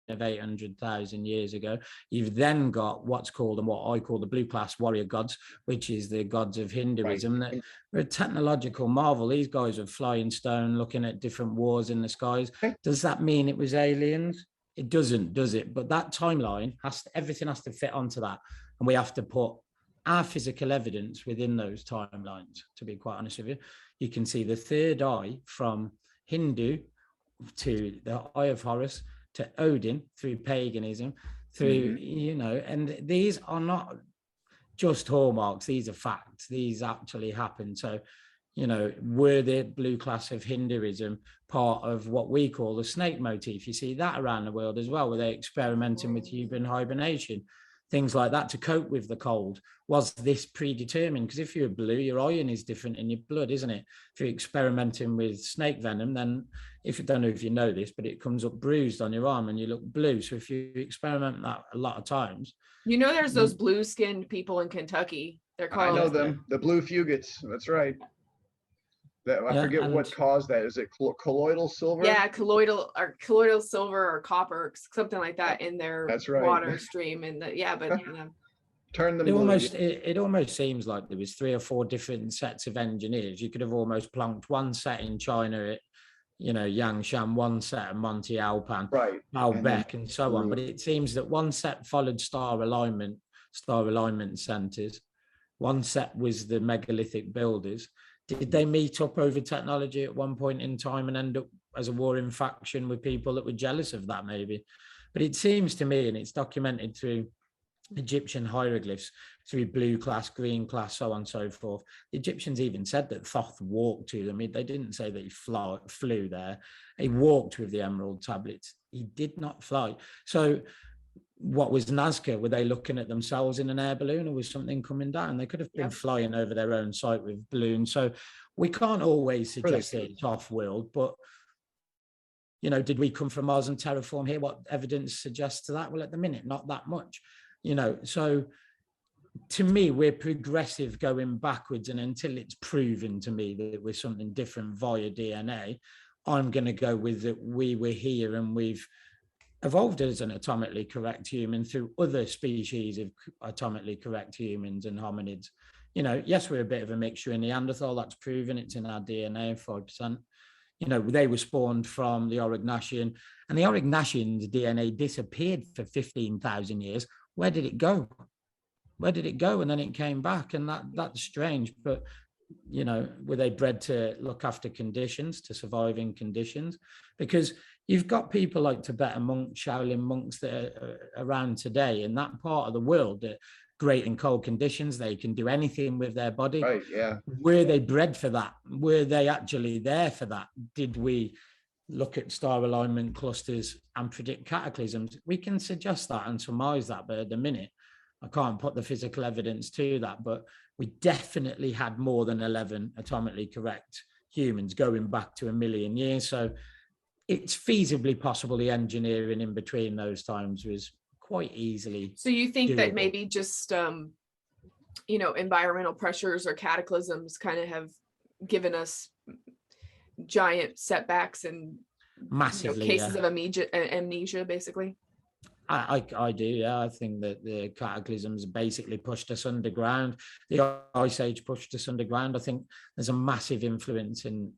of 800,000 years ago. You've then got what's called, and what I call, the blue class warrior gods, which is the gods of Hinduism. Right. That are a technological marvel. These guys are flying stone, looking at different wars in the skies. Does that mean it was aliens? It doesn't, does it? But that timeline everything has to fit onto that, and we have to put our physical evidence within those timelines. To be quite honest with you, you can see the third eye from Hindu to the Eye of Horus to Odin through paganism, through, you know, and these are not just hallmarks, these are facts, these actually happened. So, you know, were the blue class of Hinduism part of what we call the snake motif? You see that around the world as well, where they're experimenting with human hibernation, things like that to cope with the cold. Was this predetermined? Because if you're blue, your iron is different in your blood, isn't it? If you're experimenting with snake venom, then if you don't know if you know this, but it comes up bruised on your arm and you look blue. So if you experiment that a lot of times. You know, there's those blue skinned people in Kentucky. They're called. I know them, the blue fugates. That's right. I forget what caused that. Is it colloidal silver? Yeah, colloidal silver or copper, something like that in their water stream. And turn them. It almost seems like there was 3 or 4 different sets of engineers. You could have almost plunked one set in China at, you know, Yangshan, one set at Monte Alpan, right, Baalbek, and so on. But it seems that one set followed star alignment centers. One set was the megalithic builders. Did they meet up over technology at one point in time and end up as a warring faction with people that were jealous of that, maybe? But it seems to me, and it's documented through Egyptian hieroglyphs, through blue class, green class, so on and so forth. The Egyptians even said that Thoth walked to them. They didn't say that he flew there. He walked with the emerald tablets. He did not fly. So what was Nazca? Were they looking at themselves in an air balloon, or was something coming down? They could have been flying over their own site with balloons. So we can't always suggest that it's off-world, but, you know, did we come from Mars and terraform here? What evidence suggests to that? Well, at the minute, not that much, you know. So to me, we're progressive going backwards, and until it's proven to me that we're something different via DNA, I'm going to go with that we were here and we've evolved as an atomically correct human through other species of atomically correct humans and hominids. You know, yes, we're a bit of a mixture in Neanderthal, that's proven, it's in our DNA, 5%. You know, they were spawned from the Aurignacian, and the Aurignacian's DNA disappeared for 15,000 years. Where did it go? Where did it go? And then it came back, and that's strange. But, you know, were they bred to look after conditions, to survive in conditions? Because you've got people like Tibetan monks, Shaolin monks that are around today in that part of the world that great in cold conditions, they can do anything with their body. Right, yeah. Were they bred for that? Were they actually there for that? Did we look at star alignment clusters and predict cataclysms? We can suggest that and surmise that, but at the minute, I can't put the physical evidence to that, but we definitely had more than 11 atomically correct humans going back to 1 million years. So it's feasibly possible the engineering in between those times was quite easily. So you think that doable. maybe just, you know, environmental pressures or cataclysms kind of have given us giant setbacks and Massively, cases of amnesia, basically? I do, yeah. I think that the cataclysms basically pushed us underground. The Ice Age pushed us underground. I think there's a massive influence in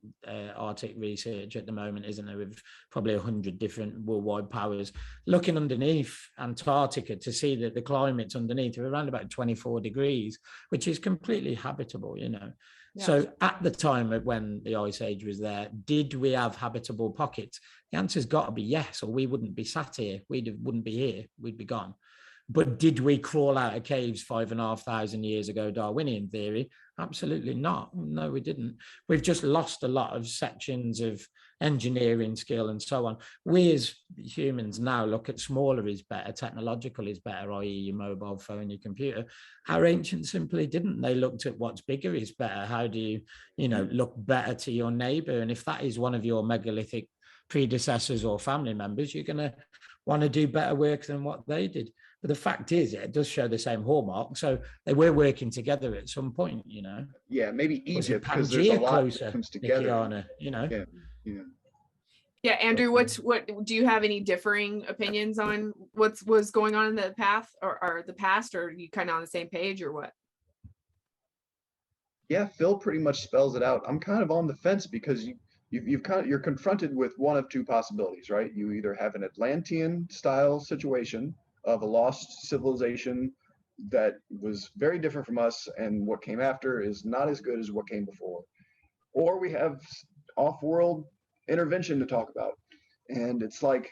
Arctic research at the moment, isn't there, with probably 100 different worldwide powers looking underneath Antarctica to see that the climates underneath are around about 24 degrees, which is completely habitable, you know. Yeah. So at the time of when the Ice Age was there, did we have habitable pockets? The answer's got to be yes, or we wouldn't be sat here. We wouldn't be here. We'd be gone. But did we crawl out of caves 5,500 years ago, Darwinian theory? Absolutely not. No, we didn't. We've just lost a lot of sections of engineering skill and so on. We as humans now look at smaller is better, technological is better, i.e. your mobile phone, your computer. Our ancients simply didn't. They looked at what's bigger is better. How do you know, look better to your neighbor? And if that is one of your megalithic predecessors or family members, you're going to want to do better work than what they did. But the fact is, it does show the same hallmark. So they were working together at some point, you know. Yeah, maybe Egypt, because there's a lot that comes together. Nikkiana, you know. Yeah, Andrew, what do you have any differing opinions on what was going on in the path or the past, or are you kind of on the same page, or what? Yeah, Phil pretty much spells it out. I'm kind of on the fence because you're confronted with one of two possibilities, right? You either have an Atlantean style situation of a lost civilization that was very different from us, and what came after is not as good as what came before, or we have off-world intervention to talk about. And it's like,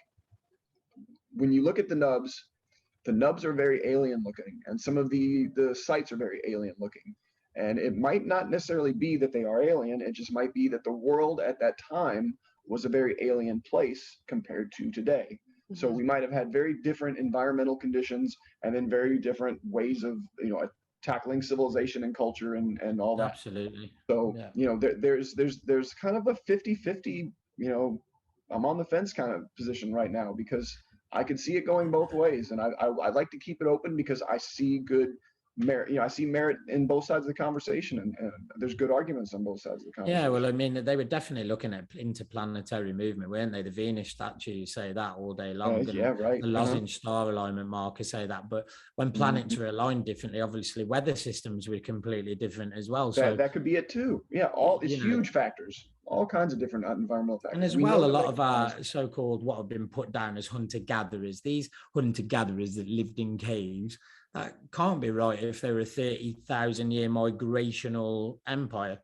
when you look at the nubs are very alien looking, and some of the sites are very alien looking. And it might not necessarily be that they are alien, it just might be that the world at that time was a very alien place compared to today. Mm-hmm. So we might have had very different environmental conditions, and then very different ways of, you know, tackling civilization and culture and all that. Absolutely. So, yeah. You know, there's kind of a 50-50, you know, I'm on the fence kind of position right now, because I can see it going both ways, and I like to keep it open because I see good merit. You know, I see merit in both sides of the conversation, and there's good arguments on both sides of the conversation. Yeah, well, I mean, they were definitely looking at interplanetary movement, weren't they? The Venus statues say that all day long. Yeah, right. The lozenge star alignment markers say that. But when planets are aligned differently, obviously weather systems were completely different as well. So that could be it too. Yeah, it's huge factors. All kinds of different environmental factors. And as well, a lot of our so-called what have been put down as hunter-gatherers, these hunter-gatherers that lived in caves, that can't be right if they were a 30,000-year migrational empire.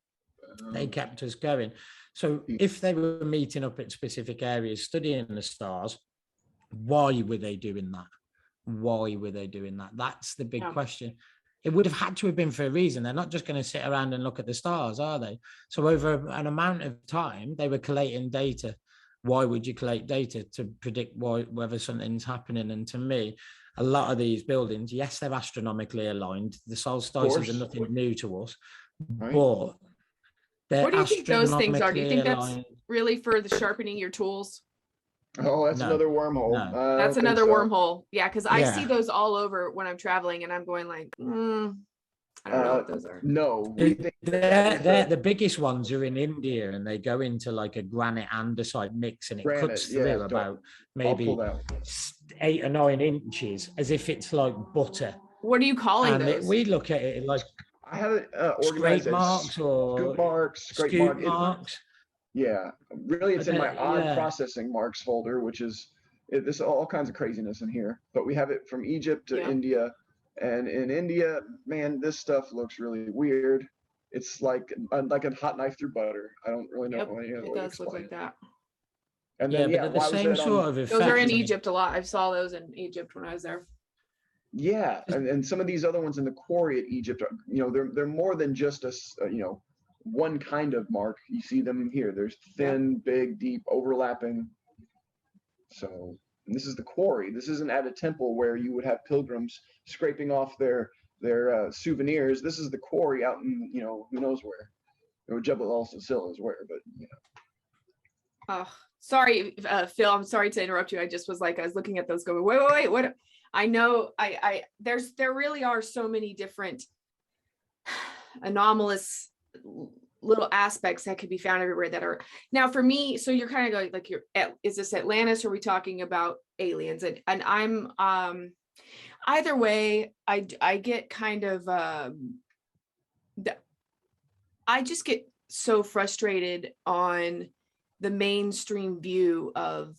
They kept us going. So if they were meeting up at specific areas, studying the stars, why were they doing that? Why were they doing that? That's the big question. It would have had to have been for a reason. They're not just going to sit around and look at the stars, are they? So over an amount of time, they were collating data. Why would you collate data? To predict whether something's happening. And to me, a lot of these buildings, yes, they're astronomically aligned. The solstices are nothing new to us, right. But what do you think those things are? Do you think that's really for the sharpening your tools? Oh, that's No, another wormhole. no. I That's don't think another so. wormhole. Yeah, because I see Yeah. those all over when I'm traveling, and I'm going like, I don't know what those are. No, we think that is They're the biggest ones are in India, and they go into like a granite andesite mix, and it granite. cuts Yeah, through about I'll maybe pull that one. 8 or 9 inches, as if it's like butter. What are you calling And those? we look at it like I have it organized scrape as marks or scoop marks, scrape scoop mark. marks. Yeah, really, it's in my odd Yeah, processing marks folder, which is this all kinds of craziness in here. But we have it from Egypt to Yeah. India, and in India, man, this stuff looks really weird. It's like a hot knife through butter. I don't really know Yep, any other it way to does look explain like it. that. And yeah, then but yeah, they're the why was same that sort on? of Those are effect. in I mean, Egypt a lot. I saw those in Egypt when I was there. Yeah, and some of these other ones in the quarry at Egypt, they're more than just one kind of mark. You see them here. There's thin, big, deep, overlapping. So and this is the quarry. This isn't at a temple where you would have pilgrims scraping off their souvenirs. This is the quarry out in who knows where. Or Jebel Al Salsil is where, but Oh, sorry, Phil. I'm sorry to interrupt you. I just was like, I was looking at those going, wait, what? I know there really are so many different anomalous little aspects that could be found everywhere that are now for me. So you're kind of going like is this Atlantis? Or are we talking about aliens? And I'm either way, I get kind of I just get so frustrated on the mainstream view of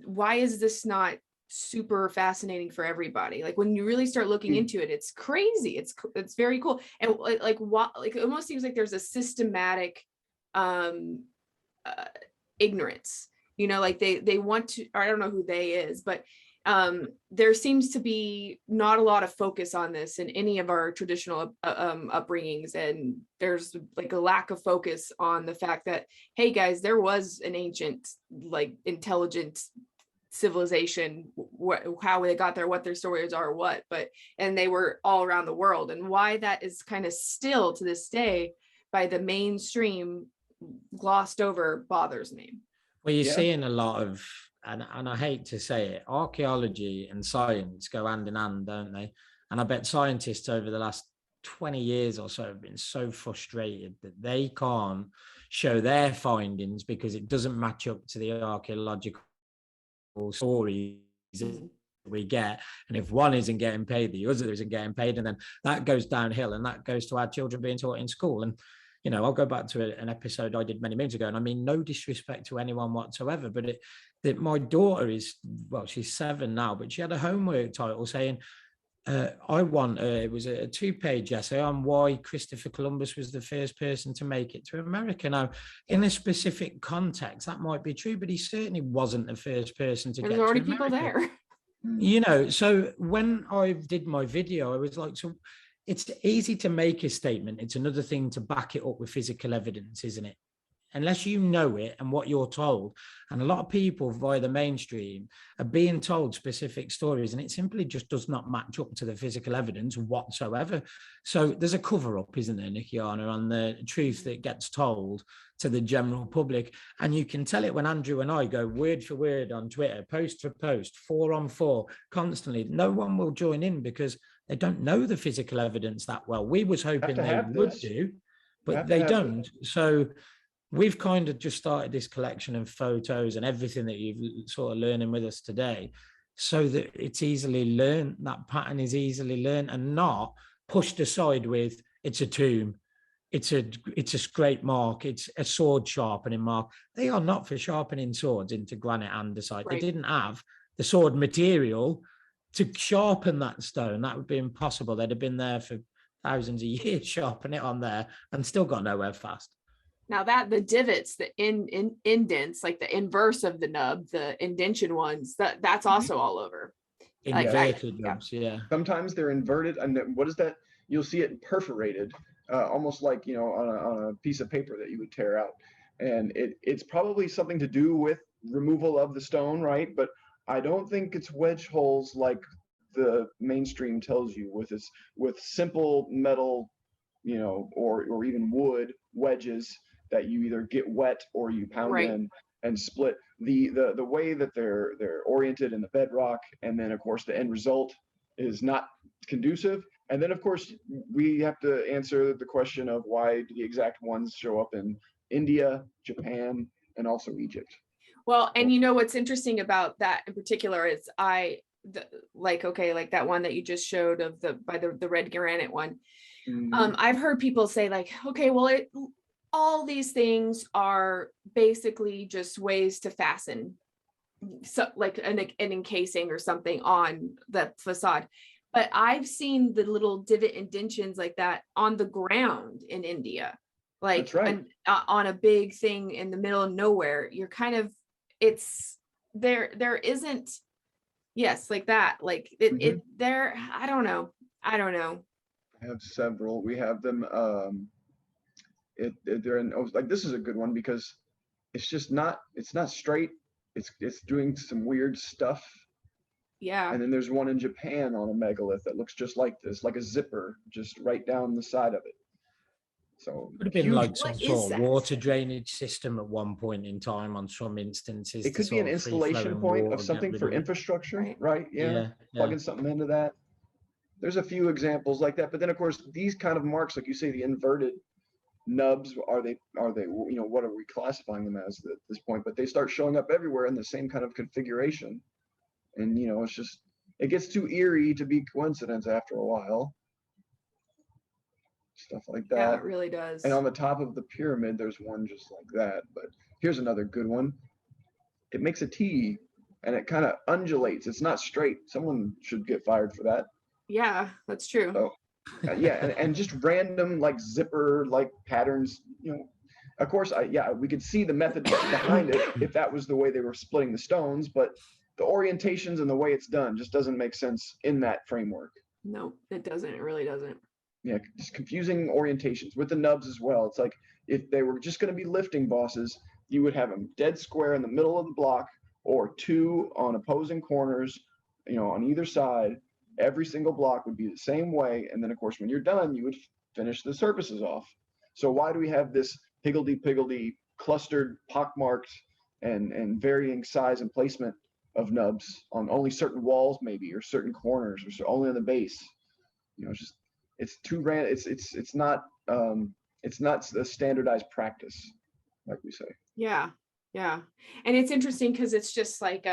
why is this not super fascinating for everybody? Like when you really start looking into it, it's crazy. It's very cool. And like what, like it almost seems like there's a systematic ignorance, like they want to, or I don't know who they is, but there seems to be not a lot of focus on this in any of our traditional upbringings, and there's like a lack of focus on the fact that, hey guys, there was an ancient like intelligent civilization, how they got there, what their stories are, and they were all around the world, and why that is kind of still to this day by the mainstream glossed over bothers me. well, you're Yeah. seeing a lot of, and I hate to say it, archaeology and science go hand in hand, don't they? And I bet scientists over the last 20 years or so have been so frustrated that they can't show their findings because it doesn't match up to the archaeological stories we get. And if one isn't getting paid, the other isn't getting paid, and then that goes downhill, and that goes to our children being taught in school. And I'll go back to an episode I did many moons ago, and I mean no disrespect to anyone whatsoever, but my daughter is, well, she's 7 now, but she had a homework title saying it was a 2-page essay on why Christopher Columbus was the first person to make it to America. Now, in a specific context, that might be true, but he certainly wasn't the first person to get to America. There's already people there. So when I did my video, I was like, so it's easy to make a statement. It's another thing to back it up with physical evidence, isn't it? Unless you know it and what you're told. And a lot of people via the mainstream are being told specific stories, and it simply just does not match up to the physical evidence whatsoever. So there's a cover up, isn't there, Nikkiana, on the truth that gets told to the general public. And you can tell it when Andrew and I go word for word on Twitter, post for post, 4 on 4, constantly. No one will join in because they don't know the physical evidence that well. We was hoping they would do, but they don't. So we've kind of just started this collection of photos and everything that you've sort of learning with us today, so that it's easily learned, that pattern is easily learned and not pushed aside with, it's a tomb, it's a scrape mark, it's a sword sharpening mark. They are not for sharpening swords into granite andesite. Right. They didn't have the sword material to sharpen that stone. That would be impossible. They'd have been there for thousands of years, sharpen it on there, and still got nowhere fast. Now that the divots, the indents, like the inverse of the nub, the indention ones, that's also all over. Inverted nubs, yeah. Sometimes they're inverted, and what is that? You'll see it perforated, almost like on a piece of paper that you would tear out, and it's probably something to do with removal of the stone, right? But I don't think it's wedge holes like the mainstream tells you with simple metal, or even wood wedges that you either get wet or you pound in and split. the way that they're oriented in the bedrock, and then of course the end result is not conducive. And then of course we have to answer the question of why do the exact ones show up in India, Japan, and also Egypt. Well, and you know what's interesting about that in particular is like that one that you just showed of the red granite one. I've heard people say like, okay, well, all these things are basically just ways to fasten so like an encasing or something on the facade. But I've seen the little divot indentions like that on the ground in India, like That's right. on a big thing in the middle of nowhere. You're kind of, it's there isn't, yes, like that, like it there. I don't know. I have several. We have them. They're in, like, this is a good one because it's not straight. It's doing some weird stuff. Yeah. And then there's one in Japan on a megalith that looks just like this, like a zipper, just right down the side of it. So could have been like some sort of water drainage system at one point in time on some instances. It could be an installation point of something for infrastructure, right? Yeah. Plugging something into that. There's a few examples like that, but then of course these kind of marks, like you say, the inverted nubs, are they what are we classifying them as at this point? But they start showing up everywhere in the same kind of configuration, and it's just, it gets too eerie to be coincidence after a while. Stuff like that. Yeah, it really does. And on the top of the pyramid, there's one just like that. But here's another good one. It makes a T, and it kind of undulates. It's not straight. Someone should get fired for that. Yeah, that's true. So, yeah, and just random like zipper like patterns. Of course, we could see the method behind it if that was the way they were splitting the stones, but the orientations and the way it's done just doesn't make sense in that framework. No, it doesn't. It really doesn't. Yeah, just confusing orientations with the nubs as well. It's like if they were just going to be lifting bosses, you would have them dead square in the middle of the block, or two on opposing corners, on either side. Every single block would be the same way. And then of course, when you're done, you would finish the surfaces off. So why do we have this higgledy-piggledy, clustered, pockmarked, and varying size and placement of nubs on only certain walls, maybe, or certain corners, or only on the base? It's too random. It's not a standardized practice, like we say. Yeah. And it's interesting because it's just like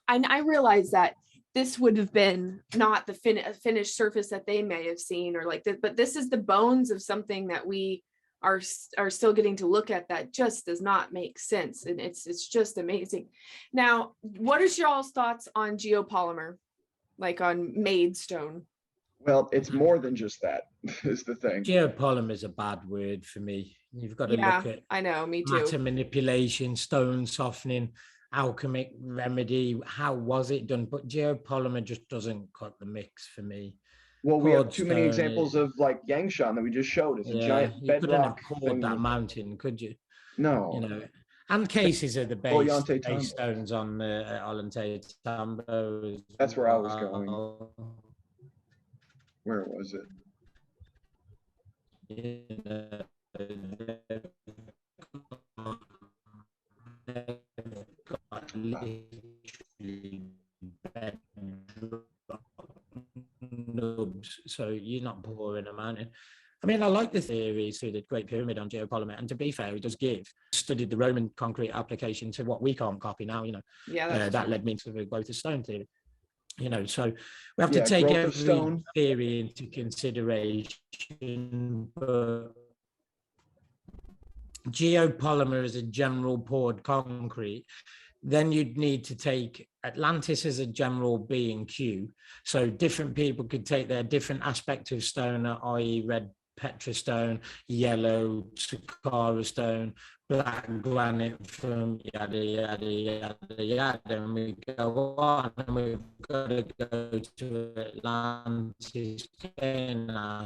I realize that this would have been not the finished surface that they may have seen, or like that, but this is the bones of something that we are still getting to look at that just does not make sense, and it's just amazing. Now, what is y'all's thoughts on geopolymer, like on made stone? Well, it's more than just that, is the thing. Geopolymer is a bad word for me. You've got to look at, I know, me too, matter manipulation, stone softening, alchemic remedy. How was it done? But geopolymer just doesn't cut the mix for me. Well, we have too many examples of like Yangshan that we just showed. It's a giant bedrock. You couldn't have poured that mountain, could you? No. And cases of the base stones on the Untitled Chapter. That's where I was going. Where was it? Nubs, so you're not pouring a mountain. I mean, I like the theories through the Great Pyramid on geopolymer, and to be fair, it does studied the Roman concrete application to what we can't copy now. That led me to the growth of stone theory. So we have to take every theory into consideration. But geopolymer is a general poured concrete. Then you'd need to take Atlantis as a general B and Q. So different people could take their different aspect of stone, i.e. red Petra stone, yellow Saqqara stone, black granite from yada, and we go on, and we've got to go to Atlantis,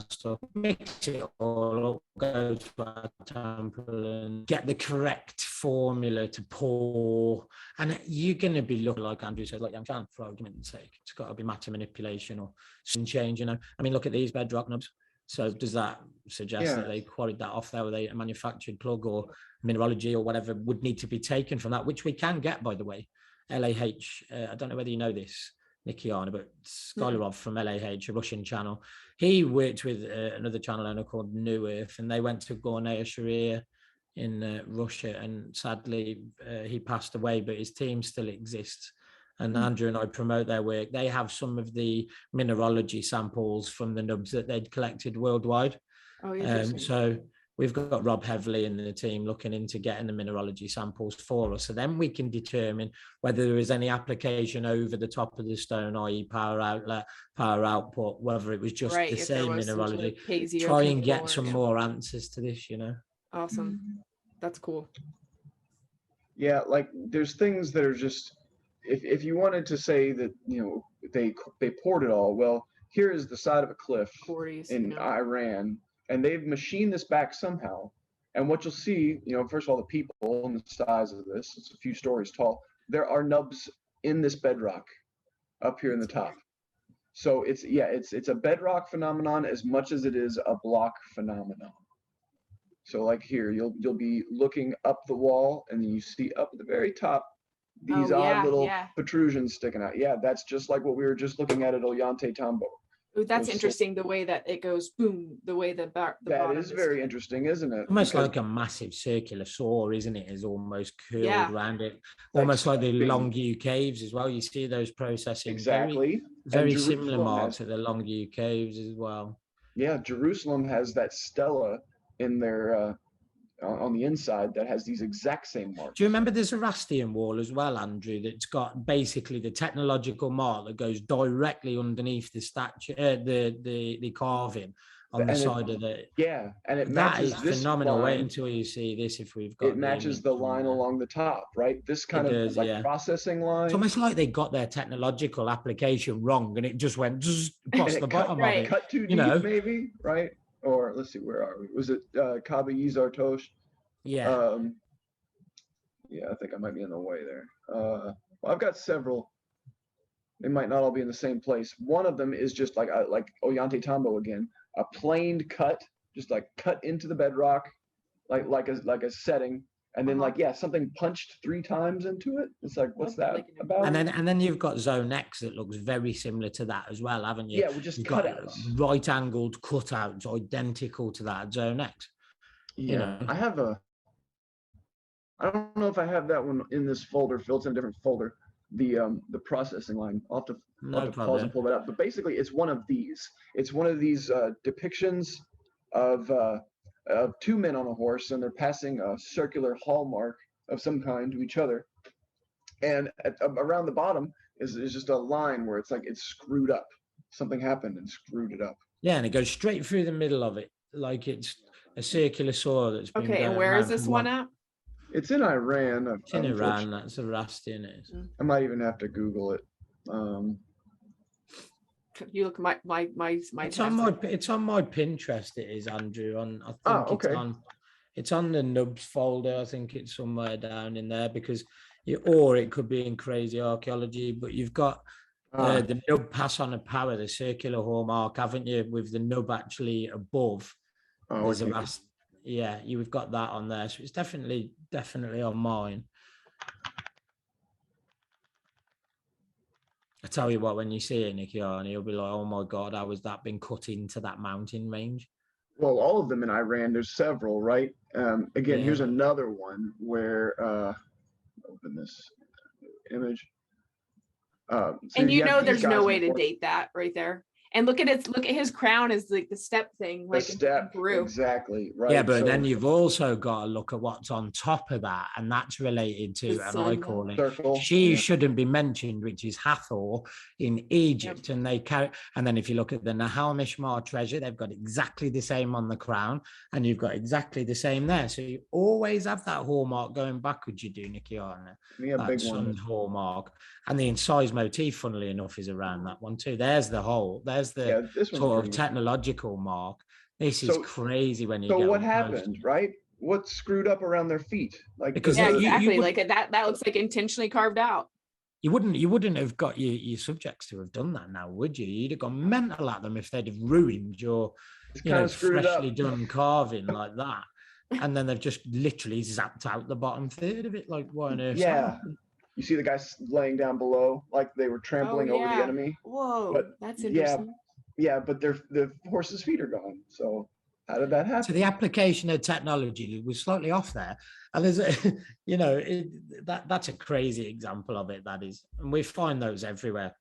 so mix it all up, go to our temple and get the correct formula to pour. And you're going to be looking, like Andrew said, like Yangshan, for argument's sake. It's got to be matter manipulation or some change, I mean, look at these bedrock nubs. So does that suggest that Yeah. they quarried that off there with a manufactured plug, or mineralogy or whatever would need to be taken from that, which we can get, by the way. LAH, I don't know whether you know this, Nikkiana, but Skylarov from LAH, a Russian channel, he worked with another channel owner called New Earth, and they went to Gornaya Sharia in Russia, and sadly he passed away, but his team still exists. And Andrew and I promote their work. They have some of the mineralogy samples from the nubs that they'd collected worldwide. Oh, interesting. So we've got Rob Heavily in the team looking into getting the mineralogy samples for us. So then we can determine whether there is any application over the top of the stone, i.e. power outlet, power output, whether it was just Right, the if there same was some sort of mineralogy. hazy or Try and chemical get or- some yeah. more answers to this, Awesome. That's cool. Yeah, like there's things that are just, if you wanted to say that, they poured it all, well, here is the side of a cliff Quarries, in Iran, and they've machined this back somehow. And what you'll see, first of all, the people and the size of this, it's a few stories tall. There are nubs in this bedrock up here in the top. So it's a bedrock phenomenon as much as it is a block phenomenon. So like here, you'll be looking up the wall, and then you see up at the very top these odd little protrusions sticking out. Yeah, that's just like what we were just looking at Ollantaytambo Tambo. Ooh, that's interesting, the way that it goes boom, the way the that is very interesting, isn't it? Almost like a massive circular saw, isn't it? Is almost curled around it, Like almost like the big. Longview caves as well. You see those processing Exactly. very And similar Jerusalem marks at the Longview caves as well. Yeah, Jerusalem has that stela in their on the inside that has these exact same marks. Do you remember the Zoroastrian wall as well, Andrew? That's got basically the technological mark that goes directly underneath the statue, the carving on the side of the. Yeah, and it matches that is this phenomenal. line. Wait until you see this. If we've got it matches the line along the top, right? This kind of processing line. It's almost like they got their technological application wrong, and it just went across the bottom of it. Cut too deep, maybe, right? Or let's see, where are we? Was it Kabe Yizartosh? Yeah. Yeah, I think I might be in the way there. Well, I've got several. They might not all be in the same place. One of them is just like Ollantaytambo again, a planed cut, just like cut into the bedrock, like a setting, and then something punched 3 times into it. It's like, what's that about? And then you've got Zone X that looks very similar to that as well, haven't you? Yeah, with just cutouts, right-angled cutouts, identical to that Zone X. Yeah, I don't know if I have that one in this folder. Phil, it's in a different folder. The processing line. I'll have to pause and pull that up. But basically, it's one of these. It's one of these depictions of 2 men on a horse, and they're passing a circular hallmark of some kind to each other. And around the bottom is just a line where it's like it's screwed up. Something happened and screwed it up. Yeah, and it goes straight through the middle of it, like it's a circular saw that's been. Okay, and where is this one at? It's in Iran. It's in Iran. That's a Zoroastrian. I might even have to Google it. You look my It's on my Pinterest. It is, Andrew. I think it's on the Nubs folder. I think it's somewhere down in there or it could be in Crazy Archaeology. But you've got the nub pass on a power, the circular hallmark, haven't you? With the nub actually above. Yeah, you've got that on there, so it's definitely on mine. I tell you what, when you see it, Nikkiana, you'll be like, "Oh my God, how has that been cut into that mountain range?" Well, all of them in Iran. There's several, right? Again, here's another one where open this image. So and there's no way to date that right there. And look at his crown is like the step thing, like the step, exactly, right? Yeah, but then you've also got to look at what's on top of that, and that's related to, and I call it circle. She shouldn't be mentioned, which is Hathor in Egypt, and they carry. And then if you look at the Nahal Mishmar treasure, they've got exactly the same on the crown, and you've got exactly the same there. So you always have that hallmark going backwards. You do, Nikkiana. That big one. Hallmark, and the incised motif, funnily enough, is around that one too. There's the hole. There's the sort of technological mark. This is crazy when you. So what happened, right? What screwed up around their feet? Like exactly. Like that looks like intentionally carved out. you wouldn't have got your subjects to have done that now, would you? You'd have gone mental at them if they'd have ruined your, freshly done carving like that. And then they've just literally zapped out the bottom third of it. Like, what on earth? Yeah. You see the guys laying down below, like they were trampling over the enemy. Whoa, but that's interesting. Yeah, but the horse's feet are gone. So how did that happen? So the application of technology was slightly off there. And there's that's a crazy example of it, that is. And we find those everywhere.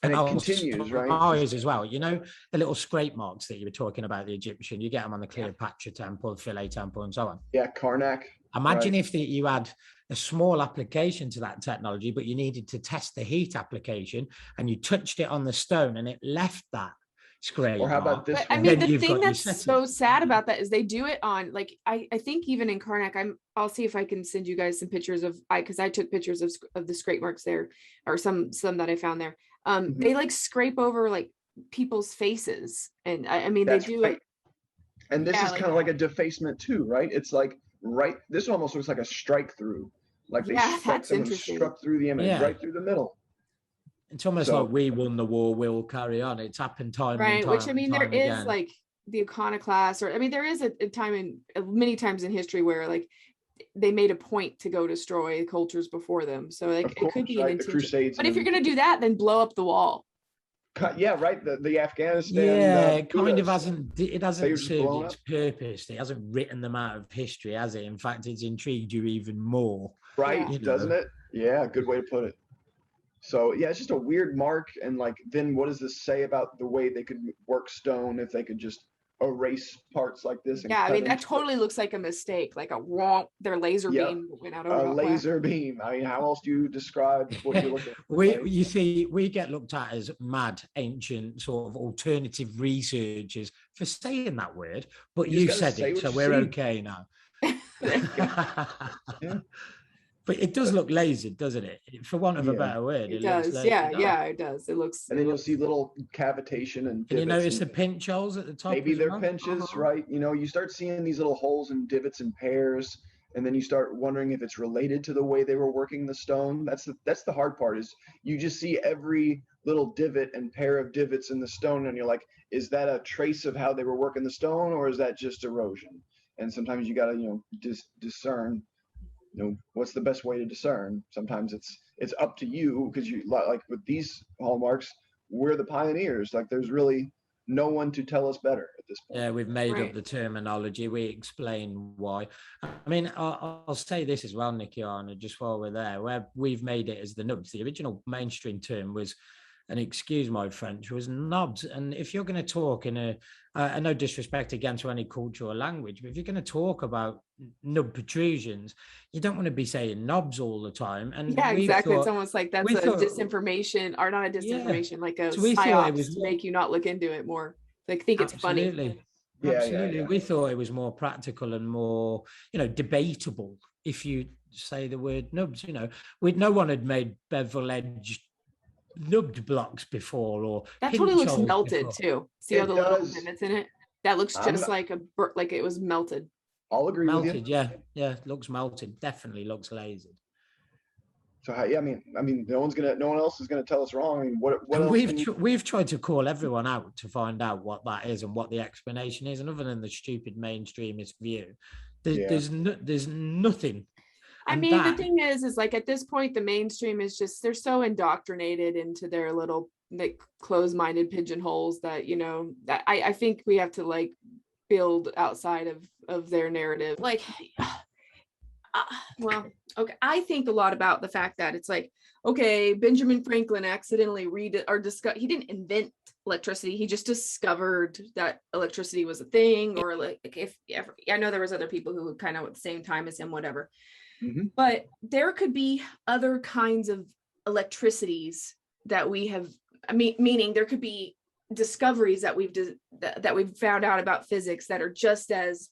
And it continues, right? Eyes as well. The little scrape marks that you were talking about, the Egyptian, you get them on the Cleopatra temple, Philae temple, and so on. Yeah, Karnak. Imagine if you had a small application to that technology, but you needed to test the heat application and you touched it on the stone and it left that scrape. Or how about this? I mean, the thing that's so sad about that is they do it on, like, I think even in Karnak, I'll see if I can send you guys some pictures because I took pictures of the scrape marks there, or some that I found there. They like scrape over like people's faces, and I mean that's they do it. And this is kind of like a defacement too, right? It's like this almost looks like a strike through, like they struck through the image, right through the middle. It's almost like we won the war, we'll carry on. It's happened time and time. Which I mean, there is again. like the iconoclasts, or I mean, there is a time many times in history where like they made a point to go destroy cultures before them. So like it could be an intention. The Crusades. But if you're gonna do that, then blow up the wall. Yeah, right. The Afghanistan. Yeah, it kind of hasn't. It hasn't served its purpose. It hasn't written them out of history, has it? In fact, it's intrigued you even more. Right? Doesn't it? Yeah, good way to put it. So yeah, it's just a weird mark. And like, then what does this say about the way they could work stone if they could just erase parts like this? Yeah, I mean, that totally looks like a mistake, like their laser beam went out over a laser beam. I mean, how else do you describe what you're looking at? You see, we get looked at as mad, ancient, sort of alternative researchers for saying that word, but you said it, so we're okay now. Yeah. But it does look lasered, doesn't it? For want of a better word. It does. Looks it does. It looks. And then you'll see little cavitation and divots. And you notice the pinch holes at the top? Maybe they're pinches, right? You start seeing these little holes and divots and pairs, and then you start wondering if it's related to the way they were working the stone. That's the hard part, is you just see every little divot and pair of divots in the stone, and you're like, is that a trace of how they were working the stone, or is that just erosion? And sometimes you got to, discern. What's the best way to discern? Sometimes it's up to you, because you, like with these hallmarks, we're the pioneers. Like there's really no one to tell us better at this point. Yeah, we've made up the terminology. We explain why. I mean, I'll say this as well, Nikkiana, just while we're there, where we've made it as the nubs. The original mainstream term was, and excuse my French, was nubs. And if you're going to talk in no disrespect again to any culture or language, but if you're going to talk about nub protrusions, you don't want to be saying knobs all the time. And yeah, exactly. It's almost like that's disinformation, or not a disinformation, like a psyops to make you not look into it more. Like think it's funny. Absolutely. We thought it was more practical and more, debatable. If you say the word nubs, no one had made bevel edged nubbed blocks before, or that totally looks melted too. See all the little divots in it? That looks just like it was melted. I'll agree with you. Yeah, looks melted. Definitely looks lasered. So I mean, no one else is gonna tell us wrong. I mean, what else we've tried to call everyone out to find out what that is and what the explanation is, and other than the stupid mainstreamist view, there's nothing. I mean, the thing is like at this point, the mainstream is just, they're so indoctrinated into their little like closed-minded pigeonholes that, that I think we have to like build outside of their narrative. Like, well, okay. I think a lot about the fact that it's like, okay, Benjamin Franklin accidentally he didn't invent electricity. He just discovered that electricity was a thing, or like I know there was other people who kind of at the same time as him, whatever. Mm-hmm. But there could be other kinds of electricities that we have, meaning there could be discoveries that we've found out about physics that are just as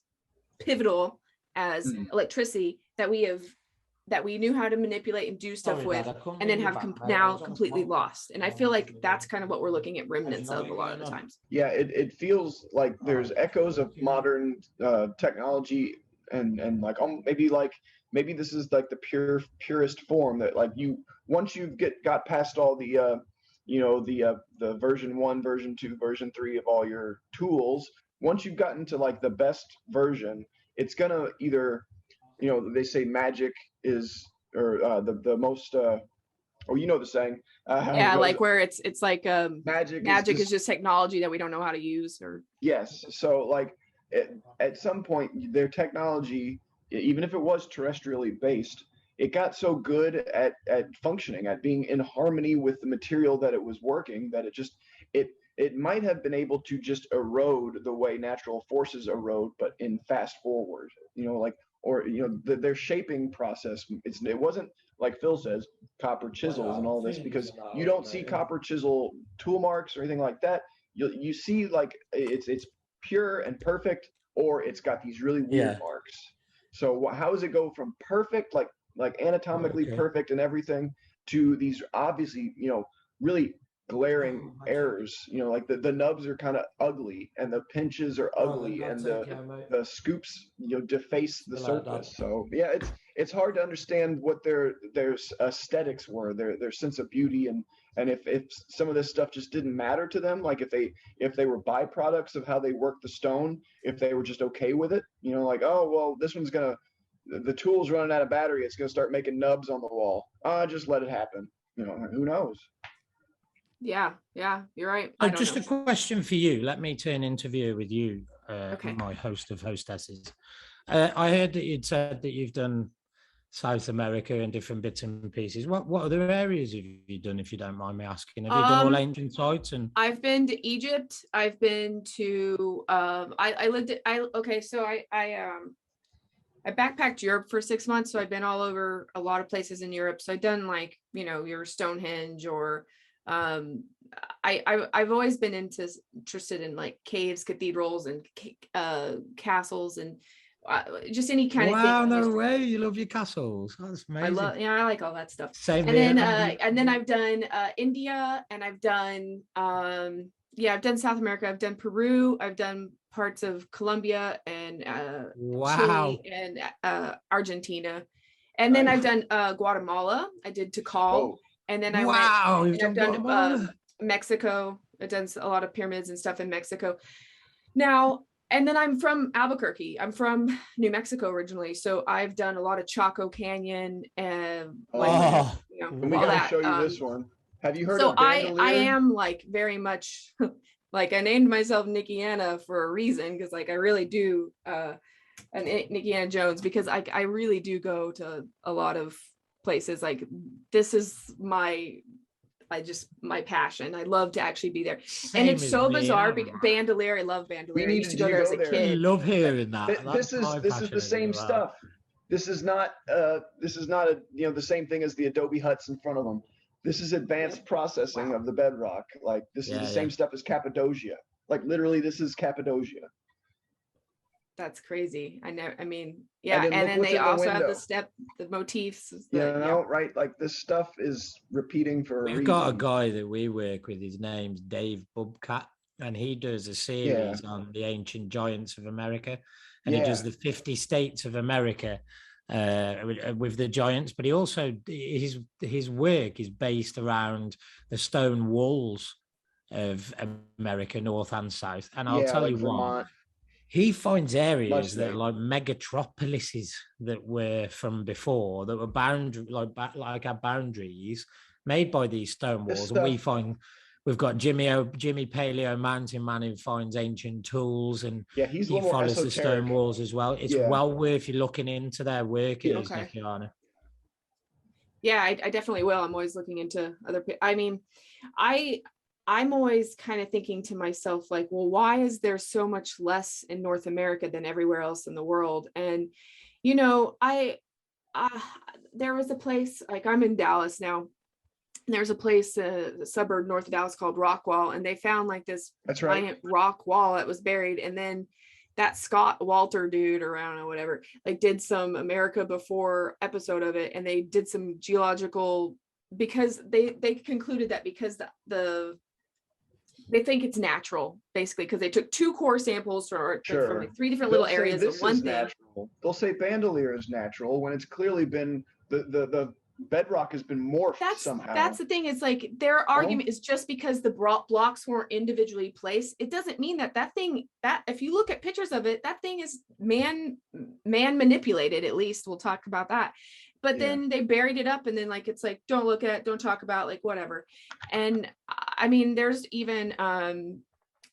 pivotal as electricity, that we knew how to manipulate and do stuff with, and then have now completely lost. And I feel like that's kind of what we're looking at remnants of a lot of the times. Yeah, it feels like there's echoes of modern technology and like maybe like maybe this is like the purest form that like once you got past all the the version 1, version 2, version 3 of all your tools, once you've gotten to like the best version, it's gonna either, they say magic is, or the most the saying, how it Yeah, goes, like where it's like magic is just technology that we don't know how to use. Or yes. So like at some point their technology, even if it was terrestrially based, it got so good at functioning, at being in harmony with the material that it was working, that it might have been able to just erode the way natural forces erode, but in fast forward, their shaping process. It wasn't, like Phil says, copper chisels and all this, because you don't see copper chisel tool marks or anything like that. You see like it's pure and perfect, or it's got these really weird marks. So how does it go from perfect, like anatomically perfect and everything, to these obviously, really glaring errors? Like the nubs are kind of ugly, and the pinches are ugly, and the scoops, deface the surface. So yeah, it's hard to understand what their aesthetics were, their sense of beauty, and if some of this stuff just didn't matter to them, like if they were byproducts of how they worked the stone, if they were just okay with it, like, oh well, this one's gonna, the tool's running out of battery, it's gonna start making nubs on the wall. Just let it happen. Who knows? Yeah, you're right. Oh, just a question for you. Let me turn interview with you, Okay. my host of hostesses. I heard that you'd said that you've done South America and different bits and pieces. What other areas have you done, if you don't mind me asking? Have you done all ancient sites? And I've been to Egypt. I've been to I backpacked Europe for 6 months, so I've been all over a lot of places in Europe. So I've done like, your Stonehenge, or I've always been interested in like caves, cathedrals, and castles, and just any kind of thing. Wow, no way! You love your castles. That's amazing. I like all that stuff. Same and here. then I've done India, and I've done I've done South America. I've done Peru. I've done parts of Colombia and wow, Chile and Argentina, and then I've done Guatemala. I did Tikal, and then I've done Mexico. I've done a lot of pyramids and stuff in Mexico. Now, and then I'm from Albuquerque. I'm from New Mexico originally, so I've done a lot of Chaco Canyon and we gotta show you this one. Have you heard of Bandolier? I am like very much like, I named myself Nikkiana for a reason, because like I really do Nikkianajones, because I really do go to a lot of places. Like this is my passion. I love to actually be there. And it's so bizarre. Bandolier, I love Bandolier. I used to go there as a kid. I love hearing that. This is the same stuff. This is not the same thing as the Adobe huts in front of them. This is advanced processing of the bedrock. Like this is the same stuff as Cappadocia. Like literally, this is Cappadocia. That's crazy. And then they also have the motifs. Right? Like this stuff is repeating for a reason. We've got a guy that we work with. His name's Dave Bubcat, and he does a series on the ancient giants of America, and he does the 50 states of America with the giants. But he also, his work is based around the stone walls of America, north and south. And I'll tell you what. He finds areas that are like megatropolises that were from before, that were boundary, like our boundaries made by these stone walls. And we find we've got Jimmy Paleo Mountain Man, who finds ancient tools, and he follows the stone walls as well. It's well worth you looking into their work. Nikkiana. Yeah, I definitely will. I'm always looking into other. I'm always kind of thinking to myself, like, well, why is there so much less in North America than everywhere else in the world? And, there was a place, like I'm in Dallas now. There's a place, a suburb north of Dallas called Rockwall, and they found like this giant rock wall that was buried. And then that Scott Walter dude, or I don't know, whatever, like did some America Before episode of it. And they did some geological, because they concluded that because they think it's natural, basically, because they took 2 core samples from Sure. like 3 different They'll little say areas this of one is thing. natural. They'll say bandolier is natural when it's clearly been the bedrock has been morphed somehow. That's the thing. It's like their argument is just because the blocks weren't individually placed, it doesn't mean that thing, that if you look at pictures of it, that thing is man manipulated. At least we'll talk about that. But then they buried it up, and then like it's like, don't look at, don't talk about, like whatever. And I mean, there's even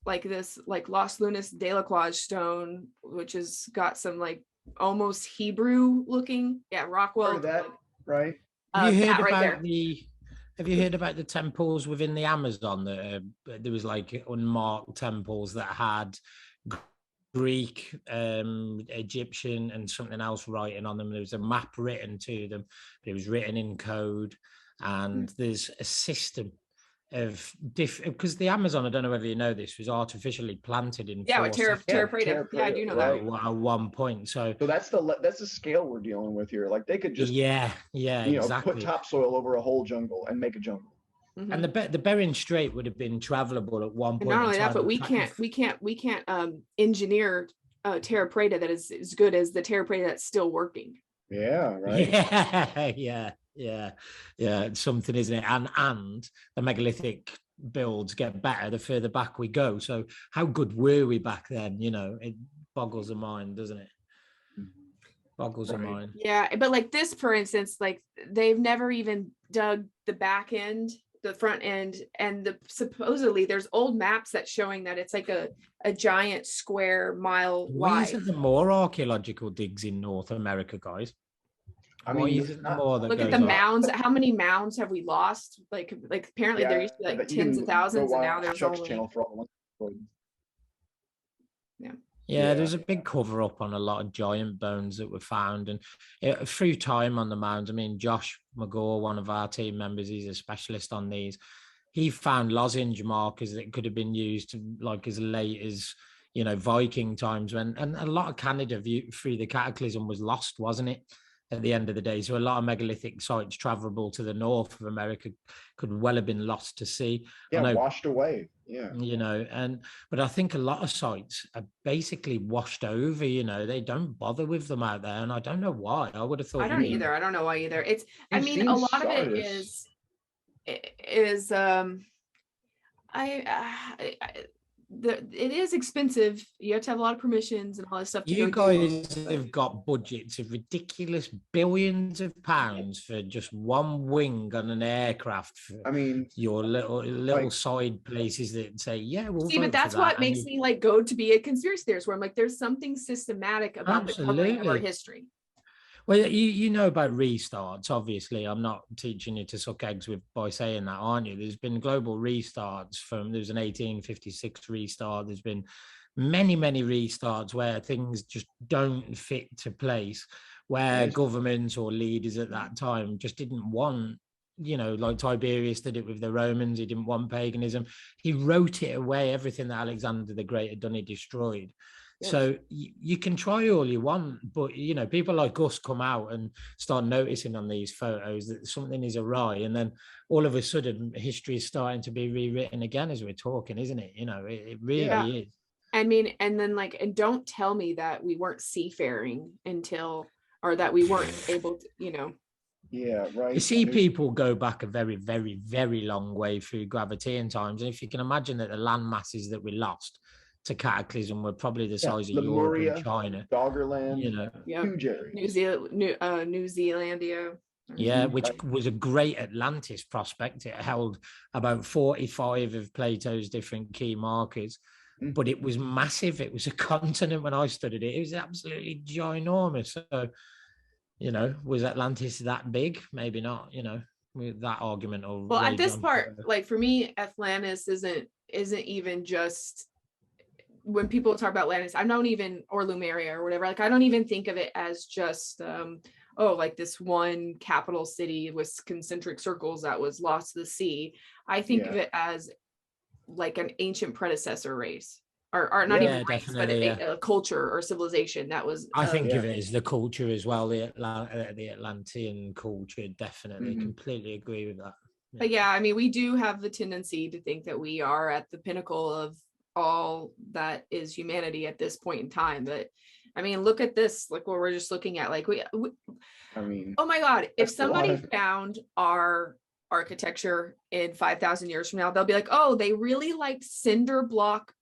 like this like Los Lunas de la Croix stone, which has got some like almost Hebrew looking, Rockwell. Heard that, right? Have you heard that right about there. Have you heard about the temples within the Amazon that there was like unmarked temples that had Greek, Egyptian, and something else writing on them? There was a map written to them, but it was written in code, and there's a system of different, because the Amazon, I don't know whether you know this, was artificially planted in with Terra Preta. Yeah, I do know that. At one point. So that's the scale we're dealing with here. Like they could just exactly put topsoil over a whole jungle and make a jungle. And the Bering Strait would have been travelable at one point. And not only that, but we can't engineer Terra Preta that is as good as the Terra Preta that's still working. Yeah, right. Yeah. It's something, isn't it? And the megalithic builds get better the further back we go. So how good were we back then? You know, it boggles the mind, doesn't it? Boggles the mind. Yeah, but like this, for instance, like they've never even dug the back end, the front end, and supposedly there's old maps that showing that it's like a giant square mile wide. Isn't there more archaeological digs in North America, guys? I mean, look at the mounds. How many mounds have we lost? Like apparently there used to be like tens of thousands, and now there's Chuck's only. Channel for all Yeah, there's a big cover up on a lot of giant bones that were found, and through time on the mounds. I mean, Josh McGaw, one of our team members, he's a specialist on these. He found lozenge markers that could have been used like as late as, you know, Viking times, and a lot of Canada through the Cataclysm was lost, wasn't it? At the end of the day, so a lot of megalithic sites travelable to the north of America could well have been lost to sea. Washed away. Yeah, you know, but I think a lot of sites are basically washed over. You know, they don't bother with them out there, and I don't know why. I would have thought. I don't either. I don't know why either. It's. I mean, a lot of it is. It is expensive. You have to have a lot of permissions and all this stuff. You guys have got budgets of ridiculous billions of pounds for just one wing on an aircraft. I mean, your little side places that say, we'll see, but that's what makes me like go to be a conspiracy theorist, where I'm like, there's something systematic about the covering of our history. Well, you know about restarts. Obviously, I'm not teaching you to suck eggs by saying that, aren't you? There's been global restarts there's an 1856 restart. There's been many restarts where things just don't fit to place, where governments or leaders at that time just didn't want, you know, like Tiberius did it with the Romans. He didn't want paganism. He wrote it away. Everything that Alexander the Great had done, he destroyed. Yes. So you can try all you want, but, you know, people like us come out and start noticing on these photos that something is awry. And then all of a sudden history is starting to be rewritten again as we're talking, isn't it? You know, it really is. I mean, and then and don't tell me that we weren't seafaring or that we weren't able to, you know. Yeah, right. You see, people go back a very, very, very long way through Gravitian times. And if you can imagine that the land masses that we lost to Cataclysm were probably the size of Europe and China, Doggerland, you know, huge area. New Zealandia. Yeah, which was a great Atlantis prospect. It held about 45 of Plato's different key markers, but it was massive. It was a continent when I studied it. It was absolutely ginormous. So, you know, was Atlantis that big? Maybe not, you know, with that argument. Well, at this part, like for me, Atlantis isn't even just, when people talk about Atlantis, I don't even, or Lemuria or whatever, like I don't even think of it as just like this one capital city with concentric circles that was lost to the sea. I think of it as like an ancient predecessor race, or not even race, but a culture or civilization that was. I think of it as the culture as well, the Atlantean culture. Definitely, completely agree with that. But yeah, I mean, we do have the tendency to think that we are at the pinnacle of all that is humanity at this point in time. But I mean, look at this, like what we're just looking at. Like I mean, oh my God, if that's a lot somebody of- found our architecture in 5,000 years from now, they'll be like, oh, they really liked cinder block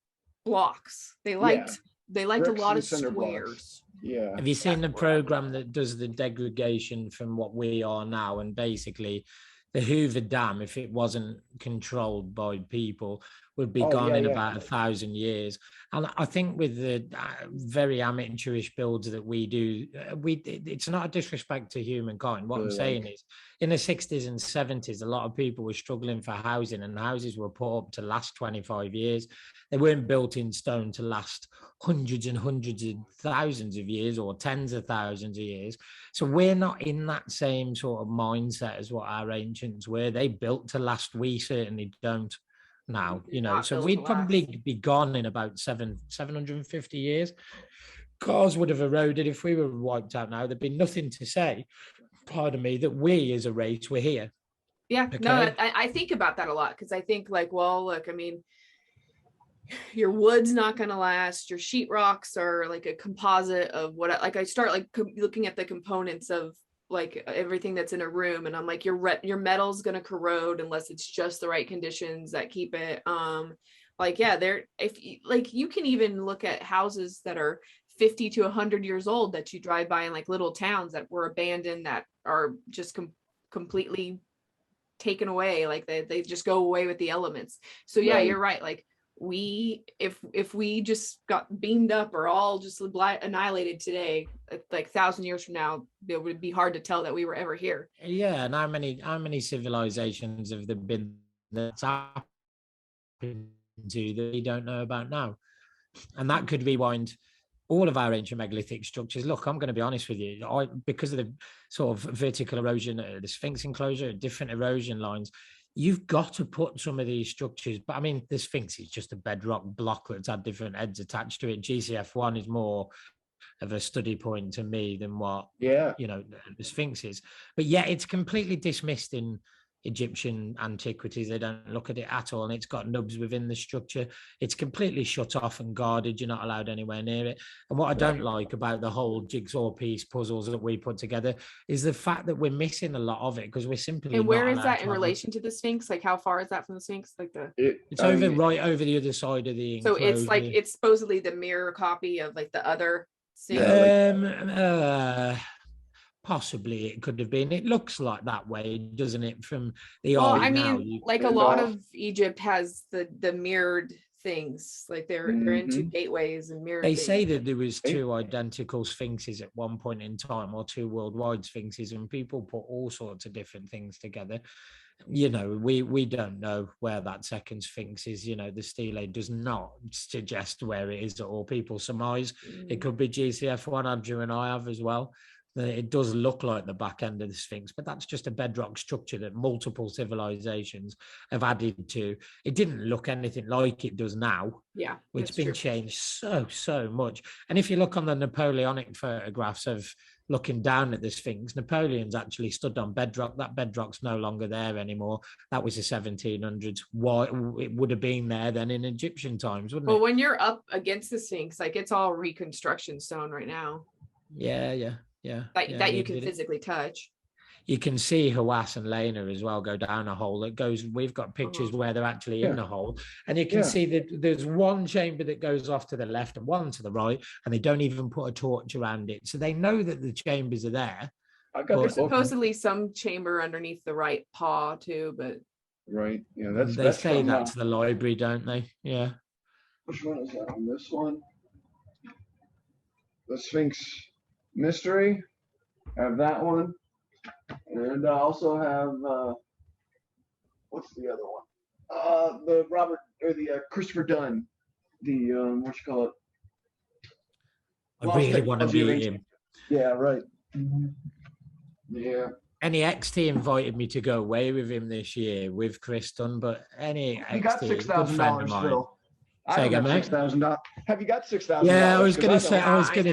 blocks. They liked a Bricks lot and of cinder blocks. squares. Yeah. Have you seen the program that does the degradation from what we are now? And basically, the Hoover Dam, if it wasn't controlled by people, would be gone in about 1,000 years. And I think with the very amateurish builds that we do, it's not a disrespect to humankind. What I'm saying is, in the 60s and 70s, a lot of people were struggling for housing, and houses were put up to last 25 years. They weren't built in stone to last hundreds and hundreds of thousands of years or tens of thousands of years. So we're not in that same sort of mindset as what our ancients were. They built to last. We certainly don't now, you know. So we'd probably be gone in about 750 years. Cars would have eroded. If we were wiped out now, there'd be nothing to say, pardon me, that we as a race were here. Yeah, Okay. no, I think about that a lot, because I think like, well, look, I mean, your wood's not going to last. Your sheetrocks are like a composite of what, like I start like looking at the components of like everything that's in a room, and I'm like, your metal's going to corrode unless it's just the right conditions that keep it. Like, yeah, like you can even look at houses that are 50 to 100 years old that you drive by in like little towns that were abandoned, that are just completely taken away. Like they just go away with the elements. So yeah, you're right. Like if we just got beamed up or all just annihilated today, like 1,000 years from now, it would be hard to tell that we were ever here. Yeah, and how many civilizations have there been that's happened to that we don't know about now? And that could rewind all of our ancient megalithic structures. Look, I'm going to be honest with you. Because of the sort of vertical erosion, the Sphinx enclosure, different erosion lines, you've got to put some of these structures. But I mean, the Sphinx is just a bedrock block that's had different heads attached to it. GCF1 is more of a study point to me than what, you know, the Sphinx is. But yeah, it's completely dismissed in Egyptian antiquities. They don't look at it at all, and it's got nubs within the structure. It's completely shut off and guarded. You're not allowed anywhere near it. And what I don't like about the whole jigsaw piece puzzles that we put together is the fact that we're missing a lot of it, because we're simply and where not is that in relation to the Sphinx? Like, how far is that from the Sphinx? Like it's right over the other side of the so enclosure. it's like it's supposedly the mirror copy of like the other possibly it could have been. It looks like that way, doesn't it? From the well, eye I now, mean, like a lot of Egypt has the mirrored things. Like they're into gateways and mirrors. They say that there was 2 identical sphinxes at one point in time, or 2 worldwide sphinxes, and people put all sorts of different things together. You know, we don't know where that second sphinx is. You know, the stele does not suggest where it is, or people surmise it could be GCF1. Andrew and I have as well. It does look like the back end of the Sphinx, but that's just a bedrock structure that multiple civilizations have added to. It didn't look anything like it does now. Yeah, it's been changed so much. And if you look on the Napoleonic photographs of looking down at the Sphinx, Napoleon's actually stood on bedrock. That bedrock's no longer there anymore. That was the 1700s. Why it would have been there then in Egyptian times, wouldn't it? Well, when you're up against the Sphinx, like it's all reconstruction stone right now. Yeah. That you can physically touch. You can see Hawass and Lena as well go down a hole. It goes. We've got pictures where they're actually in the hole, and you can see that there's one chamber that goes off to the left and one to the right, and they don't even put a torch around it, so they know that the chambers are there. There's supposedly some chamber underneath the right paw too, but they say that's the library, don't they? Yeah. Which one is that on this one? The Sphinx Mystery. I have that one, and I also have what's the other one? The Robert or the Christopher Dunn. The what you call it? I really want to meet him. Yeah, right. Yeah. NEXT invited me to go away with him this year with Chris Dunn, but NEXT, he got $6,000, Phil. Say again, mate. $6,000. Have you got $6,000? Yeah, I was gonna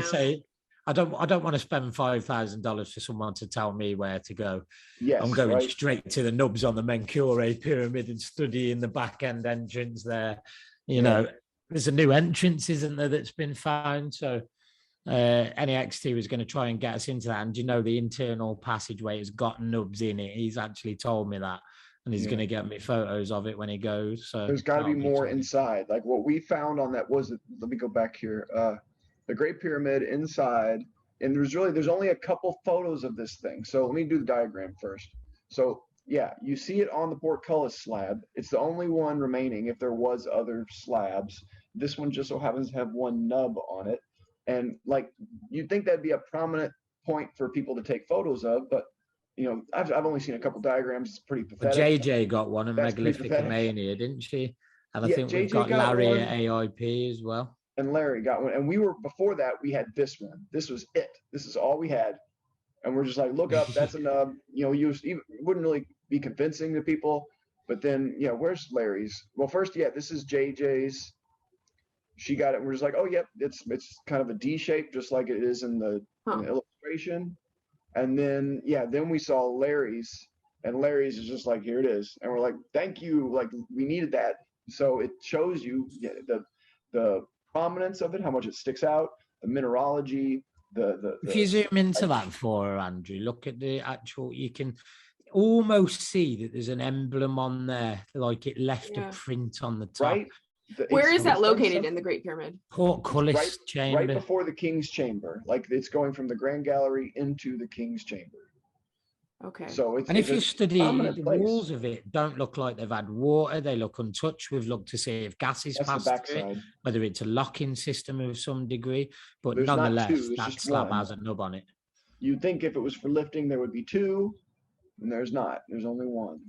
say. I don't want to spend $5,000 for someone to tell me where to go. Yes, I'm going right. straight to the nubs on the Menkure pyramid and studying the back end entrance there. You Yeah. know, there's a new entrance, isn't there, that's been found. So NEXT was going to try and get us into that. And you know, the internal passageway has got nubs in it. He's actually told me that. And he's going to get me photos of it when he goes. So there's got to be more exciting. inside. Like what we found on that was, let me go back here. The Great Pyramid inside, and there's only a couple photos of this thing. So let me do the diagram first. So yeah, you see it on the portcullis slab. It's the only one remaining if there was other slabs. This one just so happens to have one nub on it. And like, you'd think that'd be a prominent point for people to take photos of, but you know, I've only seen a couple diagrams. It's pretty But pathetic. JJ got one in That's pretty Megalithic pathetic. Mania, didn't she? And I Yeah, think we've JJ got got Larry one. at AIP as well. And Larry got one. And we were, before that, we had this one. This was it. This is all we had. And we're just like, look up, that's a nub. You know, you wouldn't really be convincing to people. But then, you know, where's Larry's? Well, first, yeah, this is JJ's. She got it. And we're just like, oh, yep, it's kind of a D shape, just like it is in the illustration. And then, yeah, then we saw Larry's. And Larry's is just like, here it is. And we're like, thank you. Like, we needed that. So it shows you the prominence of it, how much it sticks out, the mineralogy, If you zoom into that for her, Andrew, look at the actual, you can almost see that there's an emblem on there, like it left a print on the top. Right? Where is that located in the Great Pyramid? Portcullis chamber. Right before the King's Chamber. Like it's going from the Grand Gallery into the King's Chamber. Okay. So it's, and if you study the place. walls of it, don't look like they've had water. They look untouched. We've looked to see if gases passed through it, whether it's a locking system of some degree. But there's nonetheless, that slab has a nub on it. You'd think if it was for lifting, there would be two, and there's not. There's only one.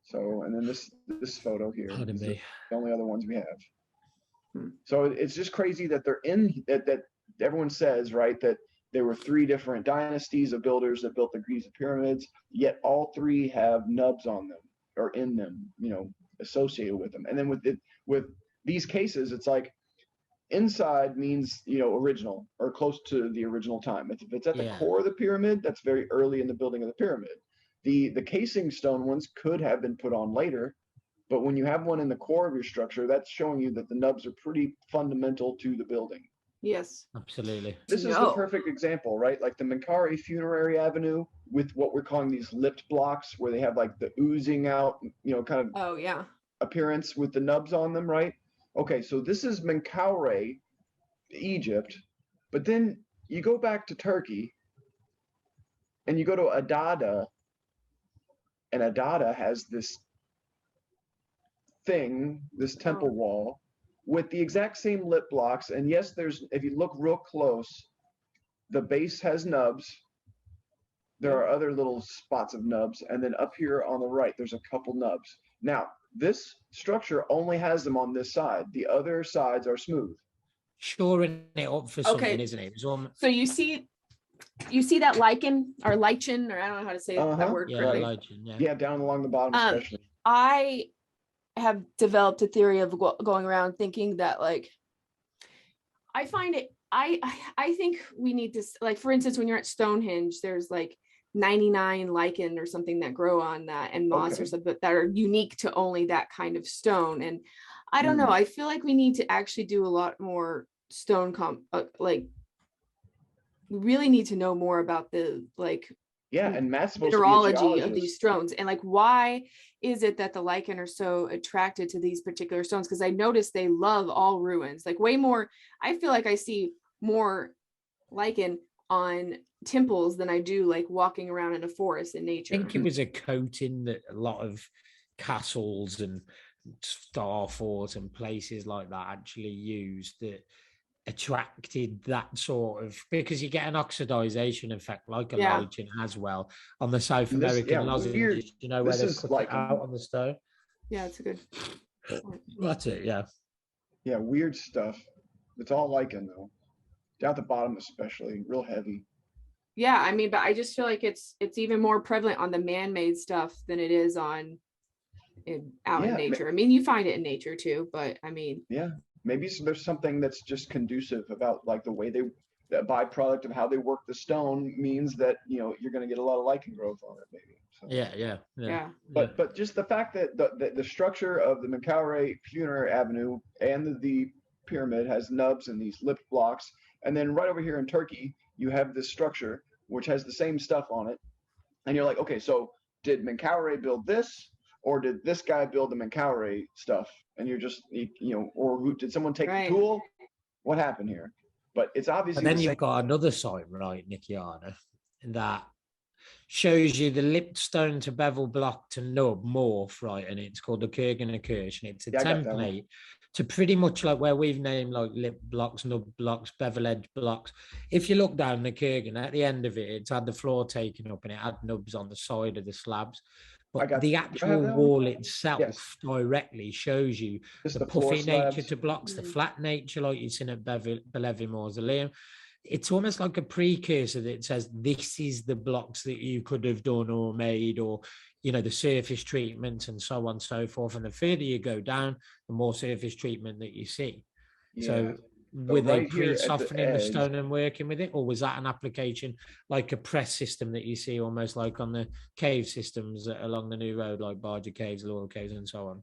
So, and then this photo here is the only other ones we have. So it's just crazy that they're in that everyone says, right, that there were three different dynasties of builders that built the Giza pyramids, yet all three have nubs on them or in them, you know, associated with them. And then with these cases, it's like inside means, you know, original or close to the original time. If it's at the core of the pyramid, that's very early in the building of the pyramid. The casing stone ones could have been put on later, but when you have one in the core of your structure, that's showing you that the nubs are pretty fundamental to the building. Yes, absolutely. This is the perfect example, right? Like the Menkare Funerary Avenue with what we're calling these lipped blocks where they have like the oozing out, you know, kind of appearance with the nubs on them, right? Okay, so this is Menkare, Egypt, but then you go back to Turkey and you go to Adada, and Adada has this thing, this temple wall, with the exact same lip blocks. And yes, if you look real close, the base has nubs. There are other little spots of nubs. And then up here on the right, there's a couple nubs. Now, this structure only has them on this side. The other sides are smooth. Shoring it up for something, isn't it? So you see that lichen, or I don't know how to say that word correctly. Lichen, yeah, down along the bottom especially. I have developed a theory of going around thinking that, like, I find it, I think we need to, like, for instance, when you're at Stonehenge, there's like 99 lichen or something that grow on that, and moss or something that are unique to only that kind of stone. And I don't know, I feel like we need to actually do a lot more stone like, we really need to know more about the, like, and Matt's mineralogy of these stones, and like, why is it that the lichen are so attracted to these particular stones? Because I noticed they love all ruins, like way more. I feel like I see more lichen on temples than I do like walking around in a forest in nature. I think it was a coating that a lot of castles and star forts and places like that actually used that attracted that sort of, because you get an oxidization effect like a lichen as well on the South American lozenges, you know, where they've cut it out on the stone. Yeah, it's a good. That's it. Yeah, weird stuff. It's all lichen though, down at the bottom especially, real heavy. Yeah, I mean, but I just feel like it's even more prevalent on the man-made stuff than it is on out in nature. I mean, you find it in nature too, but I mean, maybe there's something that's just conducive about like the way they that byproduct of how they work the stone means that, you know, you're going to get a lot of lichen growth on it, maybe. So, Yeah. but just the fact that the structure of the Menkaure funerary avenue and the pyramid has nubs and these lipped blocks, and then right over here in Turkey you have this structure which has the same stuff on it, and you're like, okay, so did Menkaure build this, or did this guy build the Menkaure stuff? And you're just, you know, or who, did someone take the tool? What happened here? But it's obviously. And then you've got another site, right, Nikkiana, that shows you the lipped stone to bevel block to nub morph, right? And it's called the Kurgan Akirsh, and it's a template to pretty much like where we've named like lip blocks, nub blocks, bevel edge blocks. If you look down the Kurgan, at the end of it, it's had the floor taken up and it had nubs on the side of the slabs. But the actual wall itself directly shows you the puffy nature to blocks, the flat nature like you've seen at Bellevue Mausoleum. It's almost like a precursor that says this is the blocks that you could have done or made, or, you know, the surface treatment and so on and so forth. And the further you go down, the more surface treatment that you see. Yeah. So were they pre-softening the stone and working with it, or was that an application like a press system that you see almost like on the cave systems along the new road, like Barger Caves, Laurel Caves, and so on?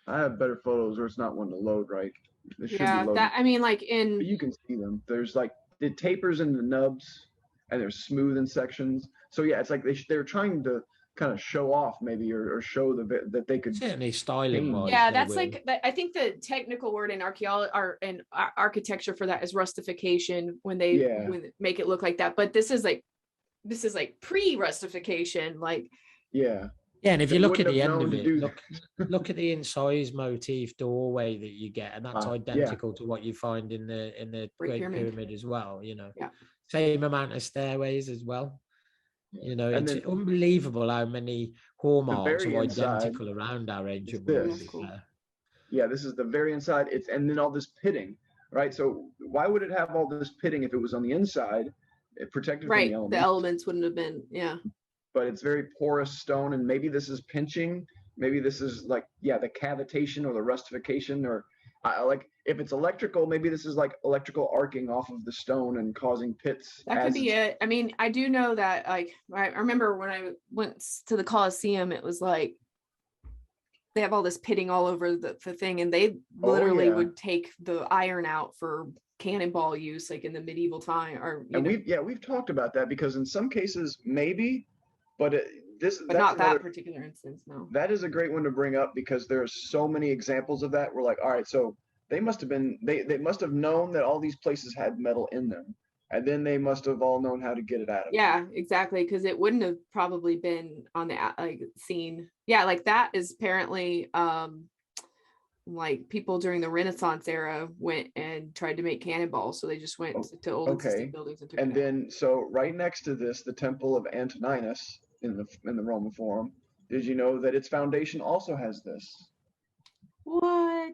I have better photos where it's not one to load, right? Yeah, that, I mean, like in... But you can see them. There's like the tapers in the nubs, and they're smooth in sections. So yeah, it's like they're trying to kind of show off maybe, or show that they could certainly styling wise. Yeah, that's like, I think the technical word in archaeology and architecture for that is rustification, when they make it look like that. But this is like pre-rustification, like. Yeah. Yeah, and if you look at the end of it, look at the incised motif doorway that you get, and that's identical to what you find in the Great Pyramid as well. You know, same amount of stairways as well. You know, and it's unbelievable how many hallmarks are identical around our ancient world. Yeah, this is the very inside. And then all this pitting, right? So why would it have all this pitting if it was on the inside? It protected from the elements. The elements wouldn't have been, But it's very porous stone, and maybe this is pinching. Maybe this is like, the cavitation or the rustification, or like if it's electrical, maybe this is like electrical arcing off of the stone and causing pits. That could be it. I mean, I do know that, like, I remember when I went to the Colosseum, it was like they have all this pitting all over the thing, and they literally would take the iron out for cannonball use, like in the medieval time. Or we've talked about that, because in some cases maybe, but not that particular instance. No, that is a great one to bring up, because there's so many examples of that. We're like, all right, so they must have been, they must have known that all these places had metal in them, and then they must have all known how to get it out of them. Exactly, because it wouldn't have probably been on the scene. Like that is apparently like people during the Renaissance era went and tried to make cannonballs, so they just went to old existing buildings and took it out. Then so right next to this, the Temple of Antoninus in the Roman Forum, did you know that its foundation also has this? What?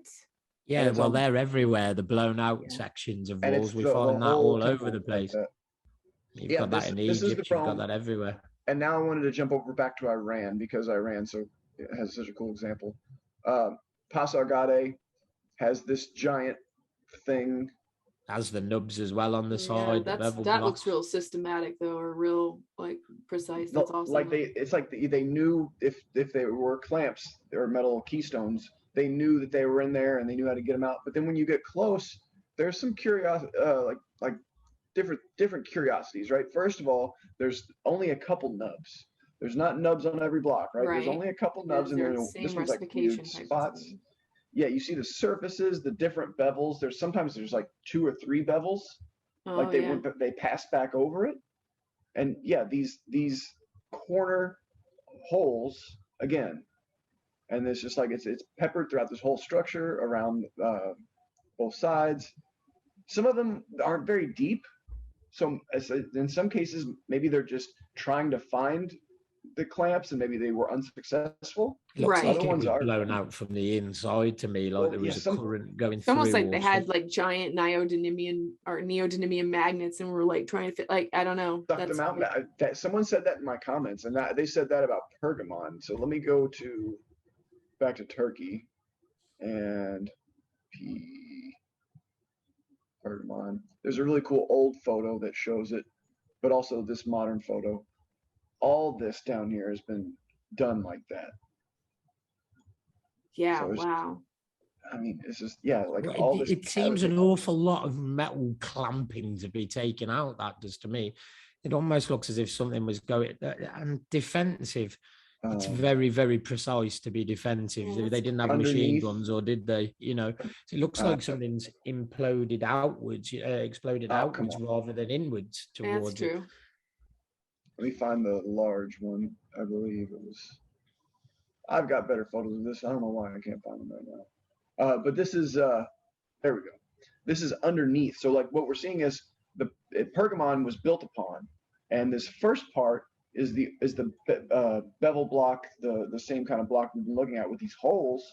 Yeah, well, they're everywhere. The blown out sections of walls, we find that all over the place. You've got that in Egypt, you've got that everywhere. And now I wanted to jump over back to Iran, because Iran has such a cool example. Pasargadae has this giant thing. Has the nubs as well on the side. That looks real systematic though, or real like precise. That's awesome. Like they knew if they were clamps or metal keystones, they knew that they were in there and they knew how to get them out. But then when you get close, there's some curiosity, like different curiosities, right? First of all, there's only a couple nubs. There's not nubs on every block, right? There's only a couple nubs, and this was like weird spots. Yeah, you see the surfaces, the different bevels. Sometimes there's like 2 or 3 bevels, like they pass back over it, and these corner holes again, and it's just like it's peppered throughout this whole structure around both sides. Some of them aren't very deep, so in some cases maybe they're just trying to find the clamps, and maybe they were unsuccessful. Looks like other ones are blown out from the inside to me, like there was a current going through. Almost like they had like giant neodymium magnets and were like trying to fit, like, I don't know. Sucked them out. Someone said that in my comments, and they said that about Pergamon. So let me go back to Turkey, and Pergamon. There's a really cool old photo that shows it, but also this modern photo. All this down here has been done like that. Yeah, So wow. I mean, it's just, yeah, like Well, all this. it seems an awful lot of metal clamping to be taken out. That does to me. It almost looks as if something was going and defensive. It's very, very precise to be defensive. Yeah, They didn't have machine underneath. guns, or did they? You know, so it looks like something's imploded outwards, exploded Come outwards on. rather than inwards That's towards it. true. Let me find the large one. I believe it was. I've got better photos of this. I don't know why I can't find them right now. But this is there we go. This is underneath. So like what we're seeing is the Pergamon was built upon, and this first part is the bevel block, the same kind of block we've been looking at with these holes.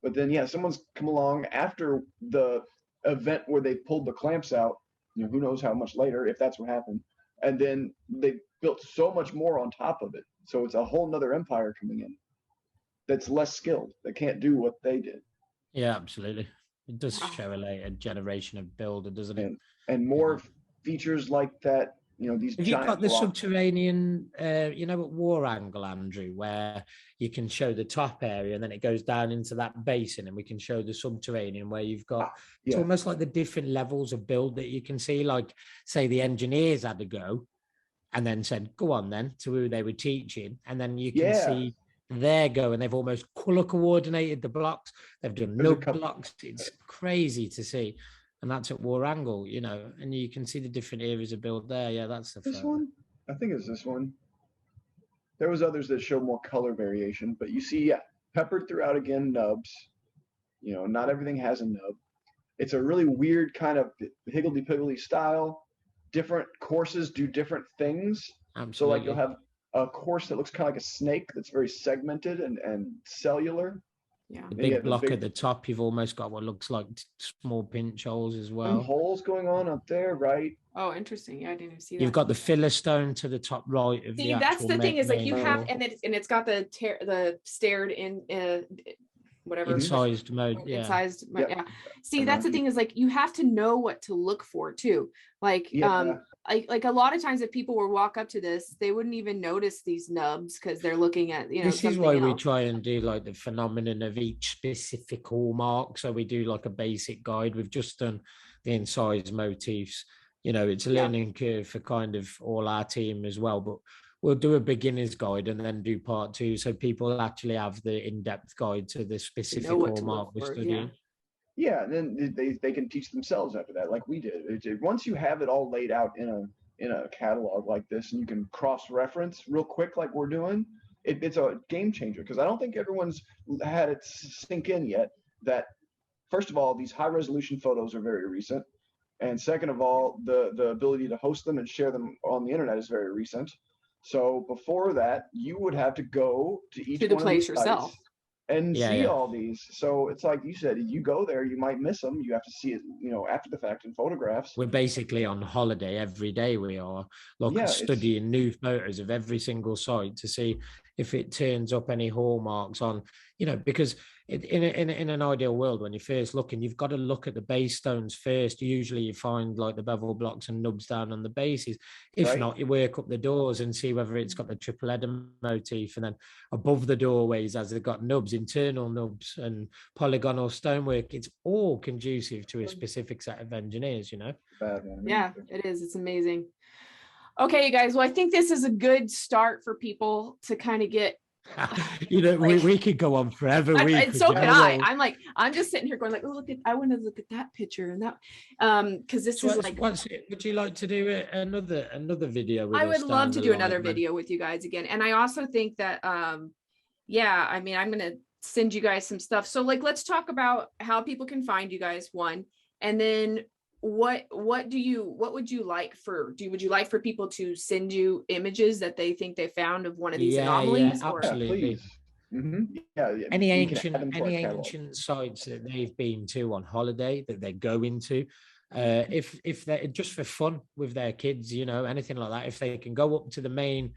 But then yeah, someone's come along after the event where they pulled the clamps out. You know, who knows how much later, if that's what happened. And then they built so much more on top of it. So it's a whole nother empire coming in that's less skilled, that can't do what they did. Yeah, absolutely. It does show a later generation of builder, doesn't it? And more features like that, you know, these Have you giant got the blocks. subterranean, you know, at war angle, Andrew, where you can show the top area and then it goes down into that basin, and we can show the subterranean where you've got, it's almost like the different levels of build that you can see. Like, say the engineers had to go and then said, go on then, to who they were teaching. And then you can see their go, and they've almost color coordinated the blocks. They've done nub blocks. It's crazy to see. And that's at war angle, you know, and you can see the different areas of build there. Yeah, that's the this one. I think it's this one. There was others that show more color variation, but you see, peppered throughout again nubs. You know, not everything has a nub. It's a really weird kind of higgledy-piggledy style. Different courses do different things. Absolutely. So like you'll have a course that looks kind of like a snake that's very segmented and cellular. Yeah. The big block at the top, you've almost got what looks like small pinch holes as well. Some holes going on up there, right? Oh, interesting. Yeah, I didn't even see that. You've got the filler stone to the top right of the that's the thing, is like you have, wall. and it's got the stared in whatever incised mode. Yeah. Incised mode. Yeah. See, that's the thing, is like you have to know what to look for too. Like like a lot of times if people were walk up to this, they wouldn't even notice these nubs because they're looking at, you know, this is why we try and do like the phenomenon of each specific hallmark. So we do like a basic guide. We've just done the incised motifs. You know, it's a learning curve for kind of all our team as well, but we'll do a beginner's guide and then do part 2, so people actually have the in-depth guide to the specific hallmark we're studying. Yeah, and then they can teach themselves after that, like we did. Once you have it all laid out in a catalog like this, and you can cross-reference real quick like we're doing, it's a game changer, because I don't think everyone's had it sink in yet that, first of all, these high-resolution photos are very recent, and second of all, the ability to host them and share them on the internet is very recent. So before that, you would have to go to each one of these yourself and see all these. So it's like you said, you go there, you might miss them. You have to see it, you know, after the fact in photographs. We're basically on holiday every day. We are studying new photos of every single site to see if it turns up any hallmarks on, you know, because in an ideal world, when you're first looking, you've got to look at the base stones first. Usually you find like the bevel blocks and nubs down on the bases. If not, you work up the doors and see whether it's got the triple header motif, and then above the doorways, as they've got nubs, internal nubs and polygonal stonework. It's all conducive to a specific set of engineers, you know? Yeah, it is. It's amazing. Okay, you guys. Well, I think this is a good start for people to kind of get, you know, like, we could go on forever. So can I. I'm just sitting here going like, oh, I want to look at that picture and that, because this is like. Would you like to do another video? With I would love to do another video with you guys again, and I also think that, yeah, I mean, I'm gonna send you guys some stuff. So like, let's talk about how people can find you guys, one, and then what would you like would you like for people to send you images that they think they found of one of these anomalies? Absolutely. Any ancient sites that they've been to on holiday that they're going to, if they're just for fun with their kids, you know, anything like that, if they can go up to the main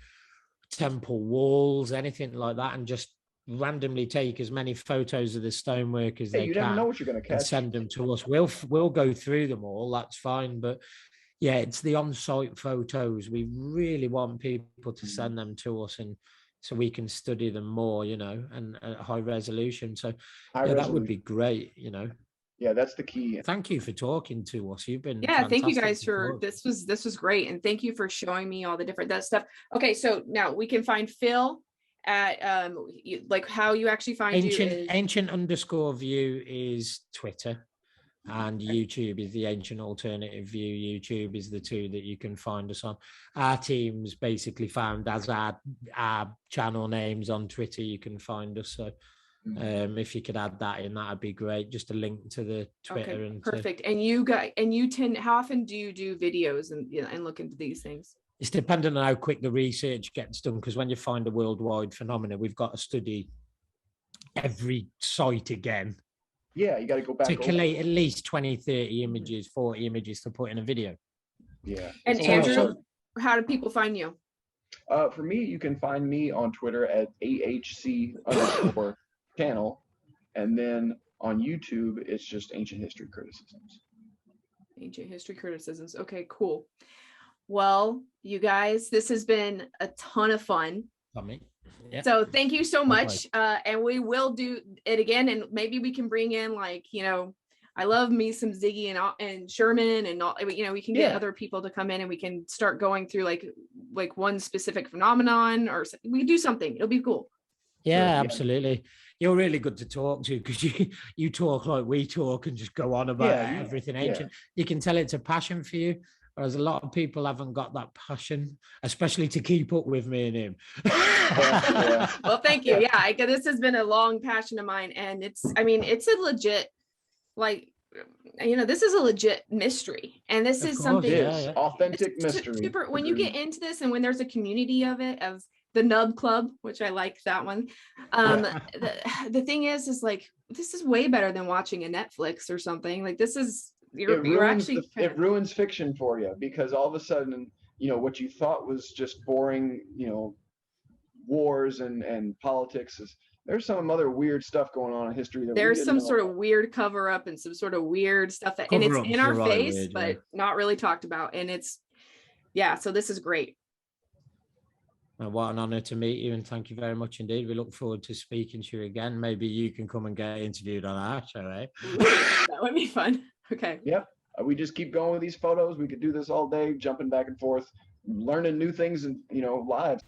temple walls, anything like that, and just randomly take as many photos of the stonework as Hey, they you never know can what you're going to and catch. send them to us. We'll go through them all. That's fine. But yeah, it's the on-site photos. We really want people to send them to us, and so we can study them more, and at high resolution. So that would be great. Yeah, that's the key. Thank you for talking to us. You've been Thank you guys fantastic for this was great, and thank you for showing me all the different that stuff. Okay, so now we can find Phil at like how you actually find ancient_view is Twitter, and YouTube is the Ancient Alternative View. YouTube is the two that you can find us on. Our team's basically found as our channel names on Twitter. You can find us. So if you could add that in, that'd be great. Just a link to the Twitter. Okay, and perfect. And you tend, how often do you do videos and look into these things? It's dependent on how quick the research gets done, because when you find a worldwide phenomenon, we've got to study every site again. Yeah, you got to go back to collate at least 20, 30 images, 40 images to put in a video. Yeah. And Andrew, how do people find you? For me, you can find me on Twitter at AHC_channel. And then on YouTube, it's just Ancient History Criticisms. Ancient History Criticisms. Okay, cool. Well, you guys, this has been a ton of fun. Yeah. So thank you so much. And we will do it again. And maybe we can bring in I love me some Ziggy and Sherman and all, we can get other people to come in and we can start going through like one specific phenomenon, or we do something. It'll be cool. Yeah, absolutely. You're really good to talk to, because you talk like we talk and just go on about everything ancient. You can tell it's a passion for you. Whereas a lot of people haven't got that passion, especially to keep up with me and him. Well, thank you. Yeah, this has been a long passion of mine. And it's a legit, this is a legit mystery. And this is something authentic mystery. Super, when you get into this and when there's a community of the Nub Club, which I like that one. The thing is this is way better than watching a Netflix or something. Like this is, it ruins fiction for you, because all of a sudden, what you thought was just boring, wars and politics there's some other weird stuff going on in history. There's some sort of weird cover up and some sort of weird stuff and it's in our face, but not really talked about. And so this is great. And what an honor to meet you, and thank you very much indeed. We look forward to speaking to you again. Maybe you can come and get interviewed on our show, eh? That would be fun. Okay. Yep. We just keep going with these photos. We could do this all day, jumping back and forth, learning new things and live.